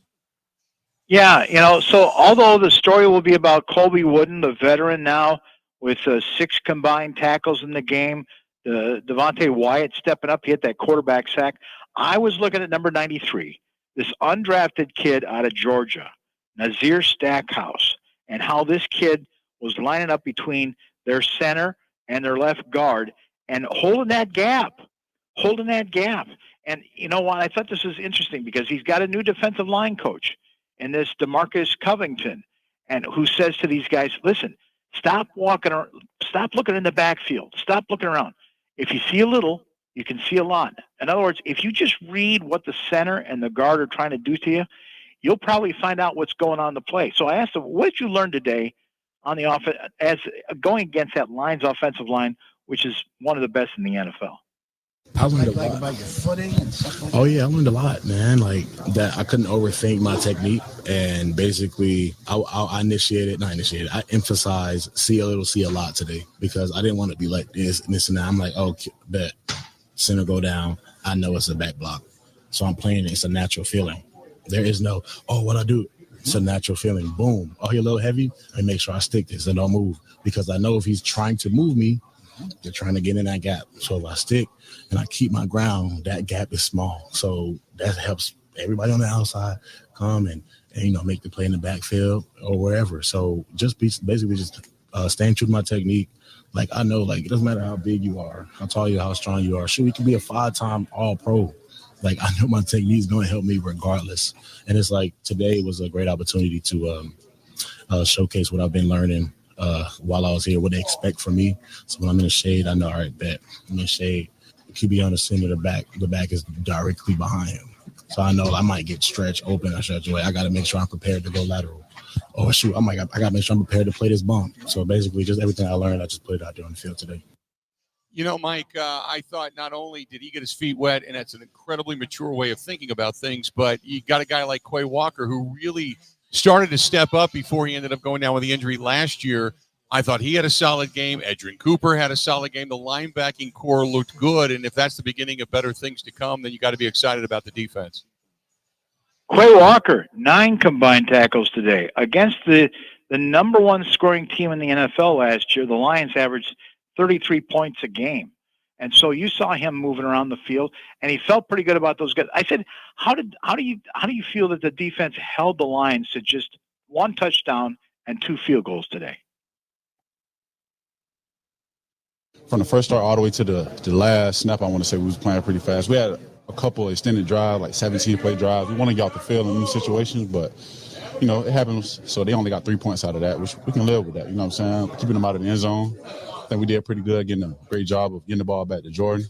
Yeah, so although the story will be about Colby Wooden, the veteran now with 6 combined tackles in the game, Devontae Wyatt stepping up, he hit that quarterback sack. I was looking at number 93, this undrafted kid out of Georgia, Nazir Stackhouse, and how this kid was lining up between their center and their left guard and holding that gap. And you know what? I thought this was interesting because he's got a new defensive line coach, and this DeMarcus Covington, and who says to these guys, listen, stop looking in the backfield. Stop looking around. If you see a little, you can see a lot. In other words, if you just read what the center and the guard are trying to do to you, you'll probably find out what's going on in the play. So I asked him, what did you learn today on the offense as going against that Lions offensive line, which is one of the best in the NFL? I learned a lot. About your footing and stuff like that. Oh yeah, I learned a lot, man. Like that, I couldn't overthink my technique, and basically, I emphasized see a little, see a lot today because I didn't want to be like this and this and that. I'm like, oh, bet center go down. I know it's a back block, so I'm playing it. It's a natural feeling. There is no, oh, what I do. It's a natural feeling. Boom. Oh, you're a little heavy. I make sure I stick this and don't move because I know if he's trying to move me, they're trying to get in that gap. So if I stick and I keep my ground, that gap is small. So that helps everybody on the outside come and make the play in the backfield or wherever. So just basically staying true to my technique. Like I know, like it doesn't matter how big you are, how tall you are, how strong you are. Shoot, you can be a 5-time All-Pro. Like I know my technique is going to help me regardless. And it's like today was a great opportunity to showcase what I've been learning while I was here, what they expect from me. So when I'm in the shade, I know, all right, bet I'm in the shade. The QB on the center, the back is directly behind him. So I know I might get stretched open or stretched away. I got to make sure I'm prepared to go lateral. Oh shoot, I got to make sure I'm prepared to play this bump. So basically, just everything I learned, I just put it out there on the field today. Mike, I thought not only did he get his feet wet, and that's an incredibly mature way of thinking about things, but you got a guy like Quay Walker who really started to step up before he ended up going down with the injury last year. I thought he had a solid game. Edrin Cooper had a solid game. The linebacking core looked good, and if that's the beginning of better things to come, then you got to be excited about the defense. Quay Walker, 9 combined tackles today against the number 1 scoring team in the NFL last year. The Lions averaged 33 points a game. And so you saw him moving around the field, and he felt pretty good about those guys. I said, how do you feel that the defense held the Lions to just 1 touchdown and 2 field goals today? From the first start all the way to the last snap, I want to say we was playing pretty fast. We had a couple of extended drives, like 17-play drives. We want to get off the field in these situations, but it happens. So they only got 3 points out of that, which we can live with that. You know what I'm saying? Keeping them out of the end zone. I think we did pretty good, getting a great job of getting the ball back to Jordan,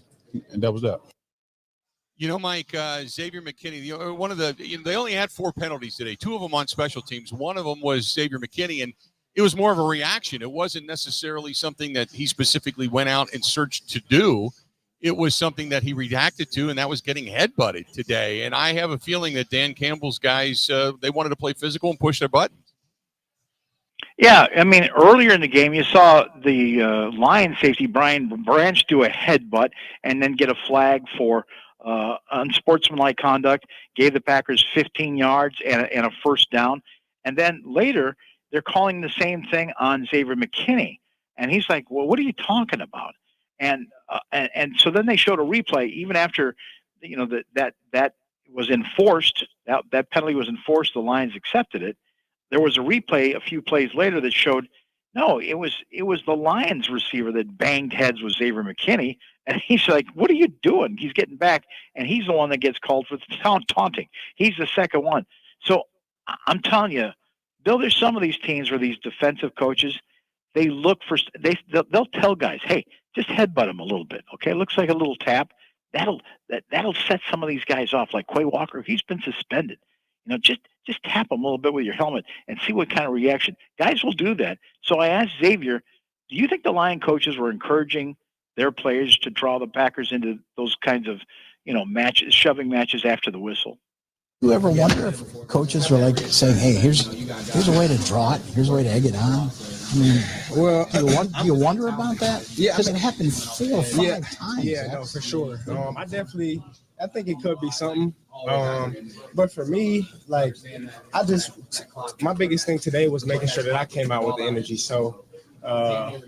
and that was that. Mike, Xavier McKinney, one of they only had 4 penalties today, 2 of them on special teams. One of them was Xavier McKinney, and it was more of a reaction. It wasn't necessarily something that he specifically went out and searched to do. It was something that he reacted to, and that was getting headbutted today. And I have a feeling that Dan Campbell's guys, they wanted to play physical and push their buttons. Yeah, I mean, earlier in the game, you saw the Lions safety, Brian Branch, do a headbutt and then get a flag for unsportsmanlike conduct, gave the Packers 15 yards and a first down. And then later, they're calling the same thing on Xavier McKinney. And he's like, well, what are you talking about? And so then they showed a replay, even after, that was enforced, that penalty was enforced, the Lions accepted it. There was a replay a few plays later that showed, no, it was the Lions receiver that banged heads with Xavier McKinney. And he's like, what are you doing? He's getting back, and he's the one that gets called for taunting. He's the second one. So I'm telling you, Bill, there's some of these teams where these defensive coaches, they look for they'll tell guys, hey, just headbutt him a little bit, okay? It looks like a little tap. That'll set some of these guys off. Like Quay Walker, he's been suspended. Just tap him a little bit with your helmet and see what kind of reaction. Guys will do that. So I asked Xavier, do you think the Lion coaches were encouraging their players to draw the Packers into those kinds of, matches, shoving matches after the whistle? You ever wonder if coaches were like saying, hey, here's a way to draw it, here's a way to egg it on? I mean, Well, do you wonder about that? Yeah, Because it happened 4 or 5 times. Yeah, no, for sure. I think it could be something. But for me, like, my biggest thing today was making sure that I came out with the energy. So, I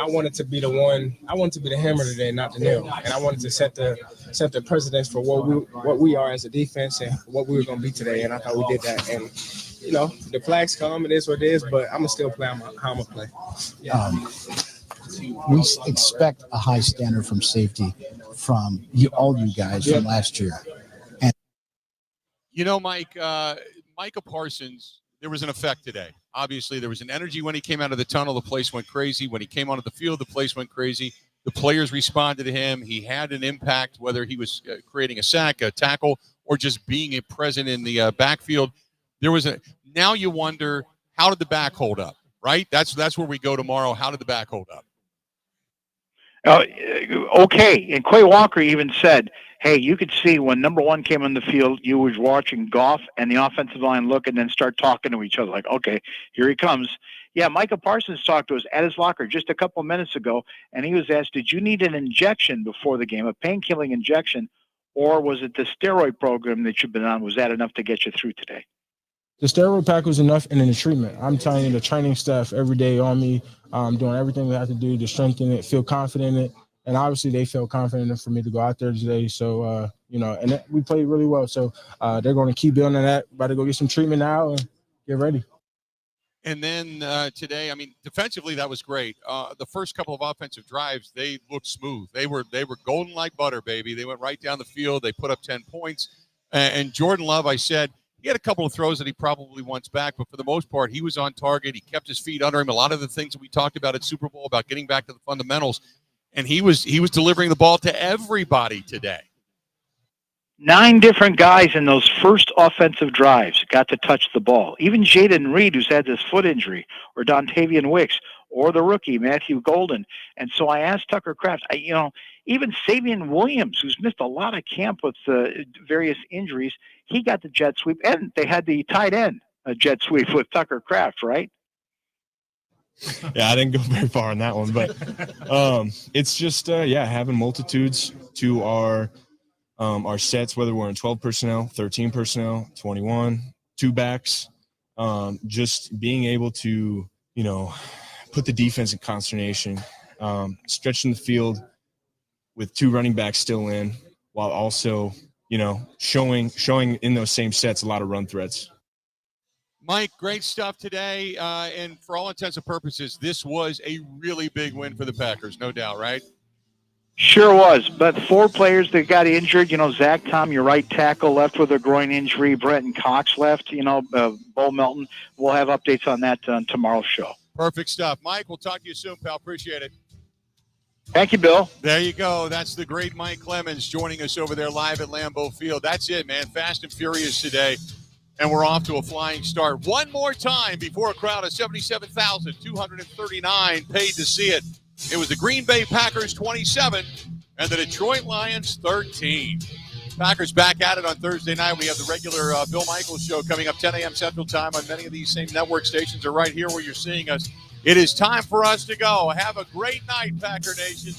wanted to be the one. I wanted to be the hammer today, not the nail. And I wanted to set the precedence for what we are as a defense and what we were going to be today. And I thought we did that. And the flags come. It is what it is. But I'm gonna still play how I'm gonna play. We expect a high standard from safety from all you guys from last year. And Mike, Micah Parsons, there was an effect today. Obviously, there was an energy when he came out of the tunnel. The place went crazy. When he came onto the field, the place went crazy. The players responded to him. He had an impact, whether he was creating a sack, a tackle, or just being present in the backfield. Now you wonder, how did the back hold up, right? That's where we go tomorrow. How did the back hold up? Okay. And Quay Walker even said, hey, you could see when number one came on the field, you was watching Goff and the offensive line look and then start talking to each other like, okay, here he comes. Yeah, Micah Parsons talked to us at his locker just a couple of minutes ago, and he was asked, did you need an injection before the game, a pain-killing injection, or was it the steroid program that you've been on? Was that enough to get you through today? The steroid pack was enough, and then the treatment. I'm telling you, the training staff every day on me, doing everything they have to do to strengthen it, feel confident in it. And obviously they felt confident for me to go out there today. So, we played really well. So they're going to keep building on that. About to go get some treatment now and get ready. And then today, defensively, that was great. The first couple of offensive drives, they looked smooth. They were golden like butter, baby. They went right down the field. They put up 10 points. And Jordan Love, I said, he had a couple of throws that he probably wants back, but for the most part, he was on target. He kept his feet under him. A lot of the things that we talked about at Super Bowl about getting back to the fundamentals, and he was delivering the ball to everybody today. 9 different guys in those first offensive drives got to touch the ball. Even Jaden Reed, who's had this foot injury, or Dontavian Wicks, or the rookie, Matthew Golden. And so I asked Tucker Kraft, even Savion Williams, who's missed a lot of camp with various injuries, he got the jet sweep. And they had the tight end jet sweep with Tucker Kraft, right? Yeah, I didn't go very far on that one. But it's just, having multitudes to our sets, whether we're in 12 personnel, 13 personnel, 21, 2 backs, just being able to, put the defense in consternation, stretching the field with 2 running backs still in, while also, showing in those same sets a lot of run threats. Mike, great stuff today. And for all intents and purposes, this was a really big win for the Packers, no doubt, right? Sure was, but 4 players that got injured. Zach Tom, your right tackle, left with a groin injury. Brenton Cox left. Bo Melton. We'll have updates on that on tomorrow's show. Perfect stuff. Mike, we'll talk to you soon, pal. Appreciate it. Thank you, Bill. There you go. That's the great Mike Clemens joining us over there live at Lambeau Field. That's it, man. Fast and furious today. And we're off to a flying start. One more time before a crowd of 77,239 paid to see it. It was the Green Bay Packers 27 and the Detroit Lions 13. Packers back at it on Thursday night. We have the regular Bill Michaels show coming up 10 a.m. Central Time on many of these same network stations are right here where you're seeing us. It is time for us to go. Have a great night, Packer Nation.